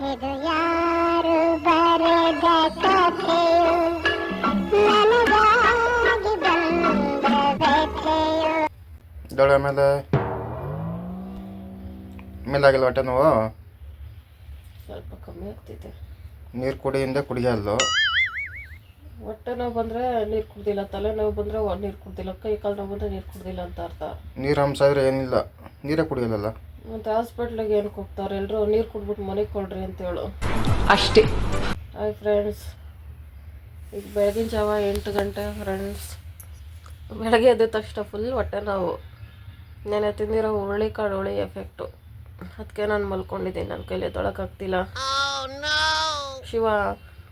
ಇದು ಯಾರು ಬರೆದ ಕಥೆಯು ನನಗಾಗಿ ಬಂದ ವ್ಯಥೆಯು. ದೊಡ್ಡ ಮೇಲಾಗಿಲ್ಲ ಹೊಟ್ಟೆ ನೋವು ಸ್ವಲ್ಪ ಕಮ್ಮಿ ಆಗ್ತೈತೆ. ನೀರು ಕುಡಿಯಿಂದ ಕುಡಿಯಲ್ಲು. ಹೊಟ್ಟೆ ನೋವು ಬಂದರೆ ನೀರು ಕುಡ್ದಿಲ್ಲ, ತಲೆ ನೋವು ಬಂದರೆ ನೀರು ಕುಡ್ದಿಲ್ಲ, ಕೈ ಕಾಲು ನೋವು ಬಂದರೆ ನೀರು ಕುಡ್ದಿಲ್ಲ ಅಂತ ಅರ್ಥ. ನೀರು ಅಂಶ ಆದರೆ ಏನಿಲ್ಲ, ನೀರೇ ಕುಡಿಯಲ್ಲ. ಮತ್ತು ಹಾಸ್ಪಿಟ್ಲಿಗೆ ಏನಕ್ಕೆ ಹೋಗ್ತಾರೆ ಎಲ್ಲರೂ, ನೀರು ಕುಡ್ಬಿಟ್ಟು ಮನೆಗೆ ಕೊಡ್ರಿ ಅಂತೇಳು ಅಷ್ಟೇ. ಹಾಯ್ ಫ್ರೆಂಡ್ಸ್, ಈಗ ಬೆಳಗಿನ ಜಾವ 8 ಗಂಟೆ ಫ್ರೆಂಡ್ಸ್. ಬೆಳಗ್ಗೆ ಎದ್ದ ತಕ್ಷಣ ಫುಲ್ ಹೊಟ್ಟೆ ನೋವು. ನೆನೆ ತಿಂದಿರೋ ಹುಳಿ ಎಫೆಕ್ಟು. ಅದಕ್ಕೆ ನಾನು ಮಲ್ಕೊಂಡಿದ್ದೀನಿ, ನನ್ನ ಕೈಲಿ ಎದ್ದೊಳಕ್ಕಾಗ್ತಿಲ್ಲ. ಶಿವ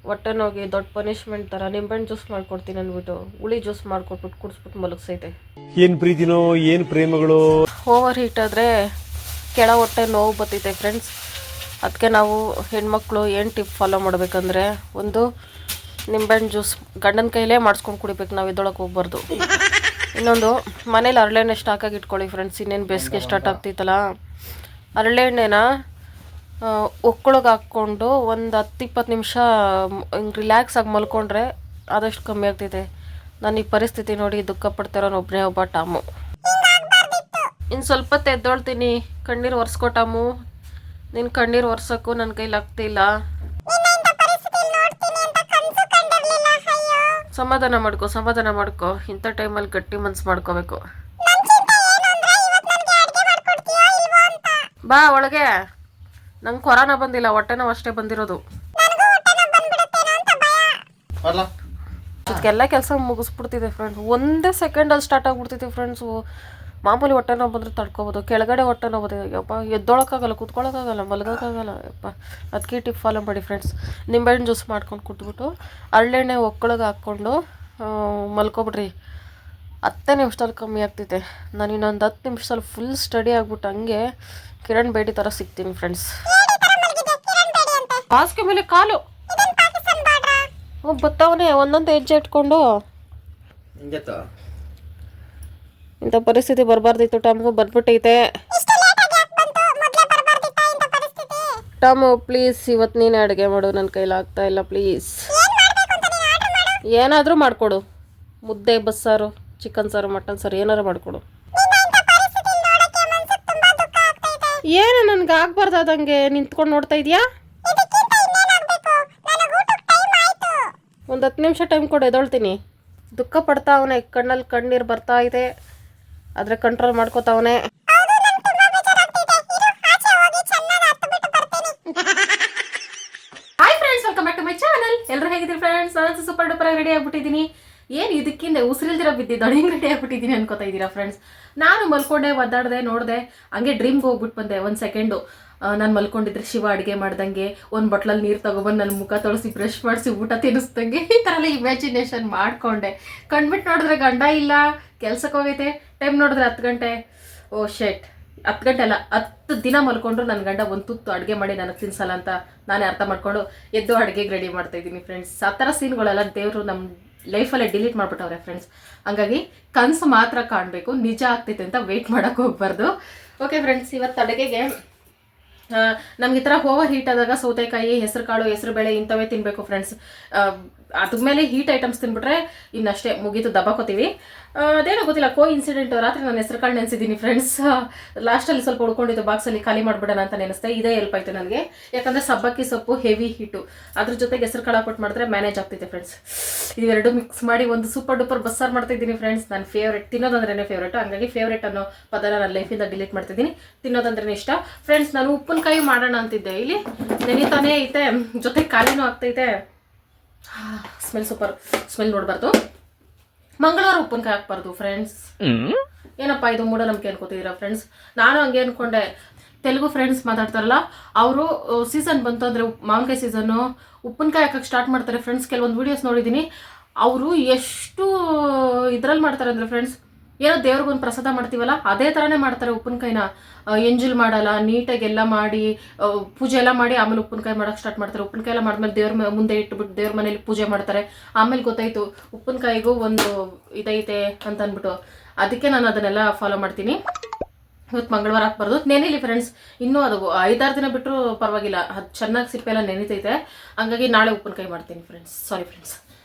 ಹೊಟ್ಟೆ ನೋವಿಗೆ ದೊಡ್ಡ ಪನಿಷ್ಮೆಂಟ್ ಥರ ನಿಂಬೆಹಣ್ಣು ಜ್ಯೂಸ್ ಮಾಡ್ಕೊಡ್ತೀನಿ ಅಂದ್ಬಿಟ್ಟು ಹುಳಿ ಜ್ಯೂಸ್ ಮಾಡ್ಕೊಟ್ಬಿಟ್ಟು ಕುಡಿಸ್ಬಿಟ್ಟು ಮಲಗಿಸೈತೆ. ಏನು ಪ್ರೀತಿನೋ ಏನು ಪ್ರೇಮಗಳು. ಓವರ್ ಹೀಟ್ ಆದರೆ ಕೆಳ ಹೊಟ್ಟೆ ನೋವು ಬರ್ತೈತೆ ಫ್ರೆಂಡ್ಸ್. ಅದಕ್ಕೆ ನಾವು ಹೆಣ್ಮಕ್ಳು ಏನು ಟಿಪ್ ಫಾಲೋ ಮಾಡಬೇಕಂದ್ರೆ, ಒಂದು ನಿಂಬೆಹಣ್ಣು ಜ್ಯೂಸ್ ಗಂಡನ ಕೈಲೇ ಮಾಡಿಸ್ಕೊಂಡು ಕುಡಿಬೇಕು, ನಾವು ಎದ್ದೊಳಕ್ಕೆ ಹೋಗ್ಬಾರ್ದು. ಇನ್ನೊಂದು ಮನೇಲಿ ಹರಳೆಣ್ಣೆ ಸ್ಟಾಕಾಗಿ ಇಟ್ಕೊಳ್ಳಿ ಫ್ರೆಂಡ್ಸ್. ಇನ್ನೇನು ಬೇಸಿಗೆ ಸ್ಟಾರ್ಟ್ ಆಗ್ತೈತಲ್ಲ, ಹರಳೆಣ್ಣೆನ ಒಕ್ಕಳಗೆ ಹಾಕ್ಕೊಂಡು ಒಂದು 10-20 ನಿಮಿಷ ಹಿಂಗೆ ರಿಲ್ಯಾಕ್ಸ್ ಆಗಿ ಮಲ್ಕೊಂಡ್ರೆ ಆದಷ್ಟು ಕಮ್ಮಿ ಆಗ್ತೈತೆ. ನಾನು ಈ ಪರಿಸ್ಥಿತಿ ನೋಡಿ ದುಃಖ ಪಡ್ತಿರೋನು ಒಬ್ಬ ಟಾಮು. ಇನ್ನು ಸ್ವಲ್ಪ ಹೊತ್ತು ಎದ್ದೊಳ್ತೀನಿ, ಕಣ್ಣೀರು ಒರೆಸ್ಕೊ ಟಾಮು. ನಿನ್ನ ಕಣ್ಣೀರು ಒರೆಸೋಕ್ಕೂ ನನ್ನ ಕೈಲಿ ಆಗ್ತಿಲ್ಲ. ಸಮಾಧಾನ ಮಾಡ್ಕೊ. ಇಂಥ ಟೈಮಲ್ಲಿ ಗಟ್ಟಿ ಮನ್ಸು ಮಾಡ್ಕೋಬೇಕು. ಬಾ ಒಳಗೆ. ನಂಗೆ ಕೊರೋನಾ ಬಂದಿಲ್ಲ, ಹೊಟ್ಟೆ ನೋವು ಅಷ್ಟೇ ಬಂದಿರೋದು. ಅದಕ್ಕೆಲ್ಲ ಕೆಲಸ ಮುಗಿಸ್ಬಿಡ್ತಿದೆ ಫ್ರೆಂಡ್ಸ್, ಒಂದೇ ಸೆಕೆಂಡಲ್ಲಿ ಸ್ಟಾರ್ಟ್ ಆಗಿಬಿಡ್ತಿದೆ ಫ್ರೆಂಡ್ಸು. ಮಾಮೂಲಿ ಹೊಟ್ಟೆ ನೋವು ಬಂದರೆ ತಡ್ಕೊಬೋದು, ಕೆಳಗಡೆ ಹೊಟ್ಟೆ ನೋವು ಬರ್ತದೆ. ಯಪ್ಪ ಎದ್ದೊಳಕ್ಕಾಗಲ್ಲ, ಕೂತ್ಕೊಳ್ಳೋಕ್ಕಾಗಲ್ಲ, ಮಲಗೋಕ್ಕಾಗಲ್ಲ ಯಪ್ಪ. ಅದಕ್ಕೆ ಟಿಪ್ ಫಾಲೋ ಮಾಡಿ ಫ್ರೆಂಡ್ಸ್. ನಿಂಬೆಹಣ್ಣು ಜ್ಯೂಸ್ ಮಾಡ್ಕೊಂಡು ಕುಟ್ಬಿಟ್ಟು ಹರಳೆಣ್ಣೆ ಒಕ್ಕಳಗೆ ಹಾಕ್ಕೊಂಡು ಮಲ್ಕೊಬಿಡ್ರಿ. 10 ನಿಮಿಷದಲ್ಲಿ ಕಮ್ಮಿ ಆಗ್ತೈತೆ. ನಾನು ಇನ್ನೊಂದು 10 ನಿಮಿಷದಲ್ಲಿ ಫುಲ್ ಸ್ಟಡಿ ಆಗ್ಬಿಟ್ಟು ಹಂಗೆ ಕಿರಣ್ ಬೇಡಿ ಥರ ಸಿಗ್ತೀನಿ ಫ್ರೆಂಡ್ಸ್. ಹಾಸಿಗೆ ಮೇಲೆ ಕಾಲು ಬತ್ತವನೇ ಒಂದೊಂದು ಹೆಜ್ಜೆ ಇಟ್ಕೊಂಡು. ಇಂಥ ಪರಿಸ್ಥಿತಿ ಬರಬಾರ್ದಿತ್ತು ಟಾಮು, ಬಂದ್ಬಿಟ್ಟೈತೆ. ಟಾಮು ಪ್ಲೀಸ್ ಇವತ್ತು ನೀನೇ ಅಡುಗೆ ಮಾಡು, ನನ್ನ ಕೈಲಿ ಆಗ್ತಾ ಇಲ್ಲ ಪ್ಲೀಸ್. ಏನಾದರೂ ಮಾಡಿಕೊಡು, ಮುದ್ದೆ, ಬಸ್ಸಾರು, ಚಿಕನ್ ಸಾರು, ಮಟನ್ ಸಾರು ಏನಾರು ಮಾಡಿಕೊಡು. ಏನು ನನಗೆ ಆಗ್ಬಾರ್ದಾದಂಗೆ ನಿಂತ್ಕೊಂಡು ನೋಡ್ತಾ ಇದೆಯಾ? ಒಂದು 10 ನಿಮಿಷ ಟೈಮ್ ಕೊಡು, ಎದೊಳ್ತೀನಿ. ದುಃಖ ಪಡ್ತಾವನೆ, ಕಣ್ಣಲ್ಲಿ ಕಣ್ಣೀರು ಬರ್ತಾ ಇದೆ, ಆದರೆ ಕಂಟ್ರೋಲ್ ಮಾಡ್ಕೋತಾವನೆ. Hi friends, welcome back to my channel. ಎಲ್ಲರೂ ಹೇಗಿದ್ದೀರಿ ಫ್ರೆಂಡ್ಸ್? ನಾನು ಸೂಪರ್ ಡೂಪರ್ ರೆಡಿ ಆಗ್ಬಿಟ್ಟಿದ್ದೀನಿ. ಏನು ಇದಕ್ಕಿಂತ ಉಸಿರಿಲ್ದಿರೋ ಬಿದ್ದಿದ್ದು ಹಿಂಗೆ ರೆಡಿ ಆಗ್ಬಿಟ್ಟಿದ್ದೀನಿ ಅನ್ಕೋತಾ ಇದ್ದೀರಾ ಫ್ರೆಂಡ್ಸ್. ನಾನು ಮಲ್ಕೊಂಡೆ, ಒದ್ದಾಡಿದೆ, ನೋಡಿದೆ, ಹಂಗೆ ಡ್ರೀಮ್ಗೆ ಹೋಗ್ಬಿಟ್ಟು ಬಂದೆ. 1 ಸೆಕೆಂಡು ನಾನು ಮಲ್ಕೊಂಡಿದ್ರೆ ಶಿವ ಅಡುಗೆ ಮಾಡ್ದಂಗೆ, ಒಂದು ಬಟ್ಲಲ್ಲಿ ನೀರು ತೊಗೊಬಂದು ನನ್ನ ಮುಖ ತೊಳಸಿ ಬ್ರಷ್ ಮಾಡಿಸಿ ಊಟ ತಿನ್ನಿಸ್ದಂಗೆ ಈ ಥರ ಎಲ್ಲ ಇಮ್ಯಾಜಿನೇಷನ್ ಮಾಡಿಕೊಂಡೆ. ಕಂಡ್ಬಿಟ್ಟು ನೋಡಿದ್ರೆ ಗಂಡ ಇಲ್ಲ, ಕೆಲ್ಸಕ್ಕೆ ಹೋಗೈತೆ. ಟೈಮ್ ನೋಡಿದ್ರೆ 10 ಗಂಟೆ. ಓ ಶೆಟ್, 10 ಗಂಟೆ ಅಲ್ಲ, 10 ದಿನ ಮಲ್ಕೊಂಡ್ರು ನನ್ನ ಗಂಡ ಒಂದು ತುತ್ತು ಅಡುಗೆ ಮಾಡಿ ನನಗೆ ತಿನ್ಸಲ್ಲ ಅಂತ ನಾನೇ ಅರ್ಥ ಮಾಡ್ಕೊಂಡು ಎದ್ದು ಅಡುಗೆಗೆ ರೆಡಿ ಮಾಡ್ತಾಯಿದ್ದೀನಿ ಫ್ರೆಂಡ್ಸ್. ಆ ಥರ ಸೀನ್ಗಳೆಲ್ಲ ದೇವರು ನಮ್ಮ ಲೈಫಲ್ಲೇ ಡಿಲೀಟ್ ಮಾಡಿಬಿಟ್ಟವ್ರೆ ಫ್ರೆಂಡ್ಸ್. ಹಂಗಾಗಿ ಕನಸು ಮಾತ್ರ ಕಾಣಬೇಕು, ನಿಜ ಆಗ್ತೈತೆ ಅಂತ ವೆಯ್ಟ್ ಮಾಡೋಕ್ಕೆ ಹೋಗ್ಬಾರ್ದು. ಓಕೆ ಫ್ರೆಂಡ್ಸ್, ಇವತ್ತು ಅಡುಗೆಗೆ ನಮ್ಗೆ ಈ ಥರ ಓವರ್ ಹೀಟ್ ಆದಾಗ ಸೌತೆಕಾಯಿ, ಹೆಸರು ಕಾಳು, ಹೆಸರು ಬೇಳೆ ಇಂಥವೇ ತಿನ್ನಬೇಕು ಫ್ರೆಂಡ್ಸ್. ಅದ್ರ ಮೇಲೆ ಹೀಟ್ ಐಟಮ್ಸ್ ತಿನ್ಬಿಟ್ರೆ ಇನ್ನಷ್ಟೇ ಮುಗೀತು, ದಬ್ಬಾಕೋತೀವಿ. ಅದೇನೋ ಗೊತ್ತಿಲ್ಲ, ಇನ್ಸಿಡೆಂಟ್ ರಾತ್ರಿ ನಾನು ಹೆಸರು ಕಾಳು ನೆನೆಸಿದ್ದೀನಿ ಫ್ರೆಂಡ್ಸ್. ಲಾಸ್ಟಲ್ಲಿ ಸ್ವಲ್ಪ ಉಳ್ಕೊಂಡಿದ್ದು ಬಾಕ್ಸಲ್ಲಿ ಖಾಲಿ ಮಾಡಿಬಿಡೋಣ ಅಂತ ನೆನೆಸ್ತೆ. ಇದೇ ಹೆಲ್ಪ್ ಆಯಿತು ನನಗೆ, ಯಾಕಂದರೆ ಸಬ್ಬಕ್ಕಿ ಸೊಪ್ಪು ಹೆವಿ ಹೀಟು, ಅದ್ರ ಜೊತೆಗೆ ಹೆಸರು ಕಾಳು ಹಾಕ್ಬಿಟ್ಟು ಮಾಡಿದ್ರೆ ಮ್ಯಾನೇಜ್ ಆಗ್ತೈತೆ ಫ್ರೆಂಡ್ಸ್. ಇವೆರಡು ಮಿಕ್ಸ್ ಮಾಡಿ ಒಂದು ಸೂಪರ್ ಡೂಪರ್ ಬಸ್ಸಾರು ಮಾಡ್ತಾಯಿದ್ದೀನಿ ಫ್ರೆಂಡ್ಸ್. ನಾನು ಫೇವ್ರೇಟ್, ತಿನ್ನೋದಂದ್ರೇ ಫೇವ್ರೇಟು. ಹಂಗಾಗಿ ಫೇವ್ರೇಟ್ ಅನ್ನೋ ಪದನ ನನ್ನ ಲೈಫಿಂದ ಡಿಲೀಟ್ ಮಾಡ್ತಿದ್ದೀನಿ. ತಿನ್ನೋದಂದ್ರೇ ಇಷ್ಟ ಫ್ರೆಂಡ್ಸ್. ನಾನು ಉಪ್ಪಿನಕಾಯಿ ಮಾಡೋಣ ಅಂತಿದ್ದೆ, ಇಲ್ಲಿ ನೆನಿತಾನೇ ಐತೆ, ಜೊತೆಗೆ ಖಾಲಿನೂ ಆಗ್ತೈತೆ. ಸ್ಮೆಲ್ ಸೂಪರ್, ಸ್ಮೆಲ್ ನೋಡಬಾರ್ದು. ಮಂಗಳವಾರ ಉಪ್ಪಿನಕಾಯಿ ಹಾಕ್ಬಾರ್ದು ಫ್ರೆಂಡ್ಸ್. ಏನಪ್ಪ ಇದು ಮೂಢನಂಬಿಕೆ ಅನ್ಕೋತಿದ್ದೀರಾ ಫ್ರೆಂಡ್ಸ್? ನಾನು ಹಂಗೆ ಅನ್ಕೊಂಡೆ. ತೆಲುಗು ಫ್ರೆಂಡ್ಸ್ ಮಾತಾಡ್ತಾರಲ್ಲ, ಅವರು ಸೀಸನ್ ಬಂತು ಅಂದರೆ ಮಾವಿನಕಾಯಿ ಸೀಸನ್ನು, ಉಪ್ಪಿನಕಾಯಿ ಹಾಕಕ್ಕೆ ಸ್ಟಾರ್ಟ್ ಮಾಡ್ತಾರೆ ಫ್ರೆಂಡ್ಸ್. ಕೆಲವೊಂದು ವೀಡಿಯೋಸ್ ನೋಡಿದ್ದೀನಿ, ಅವರು ಎಷ್ಟು ಇದ್ರಲ್ಲಿ ಮಾಡ್ತಾರೆ ಅಂದರೆ ಫ್ರೆಂಡ್ಸ್, ಏನೋ ದೇವ್ರಿಗೊಂದು ಪ್ರಸಾದ ಮಾಡ್ತೀವಲ್ಲ ಅದೇ ಥರನೇ ಮಾಡ್ತಾರೆ ಉಪ್ಪಿನಕಾಯಿನ. ಎಂಜಲ್ ಮಾಡಲ್ಲ, ನೀಟಾಗೆಲ್ಲ ಮಾಡಿ ಪೂಜೆ ಎಲ್ಲ ಮಾಡಿ ಆಮೇಲೆ ಉಪ್ಪಿನಕಾಯಿ ಮಾಡೋಕ್ಕೆ ಸ್ಟಾರ್ಟ್ ಮಾಡ್ತಾರೆ. ಉಪ್ಪಿನಕಾಯಿ ಎಲ್ಲ ಮಾಡಿದ್ಮೇಲೆ ದೇವ್ರ ಮುಂದೆ ಇಟ್ಬಿಟ್ಟು ದೇವ್ರ ಮನೇಲಿ ಪೂಜೆ ಮಾಡ್ತಾರೆ. ಆಮೇಲೆ ಗೊತ್ತಾಯಿತು ಉಪ್ಪಿನಕಾಯಿಗೂ ಒಂದು ಇದೈತೆ ಅಂತ ಅಂದ್ಬಿಟ್ಟು, ಅದಕ್ಕೆ ನಾನು ಅದನ್ನೆಲ್ಲ ಫಾಲೋ ಮಾಡ್ತೀನಿ. ಇವತ್ತು ಮಂಗಳವಾರ ಹಾಕ್ಬಾರ್ದು, ನೆನೆಲಿ ಫ್ರೆಂಡ್ಸ್. ಇನ್ನೂ ಅದು 5-6 ದಿನ ಬಿಟ್ಟರು ಪರವಾಗಿಲ್ಲ, ಅದು ಚೆನ್ನಾಗಿ ಸಿಪ್ಪೆ ಎಲ್ಲ ನೆನೀತೈತೆ. ಹಂಗಾಗಿ ನಾಳೆ ಉಪ್ಪಿನಕಾಯಿ ಮಾಡ್ತೀನಿ ಫ್ರೆಂಡ್ಸ್. Sorry friends.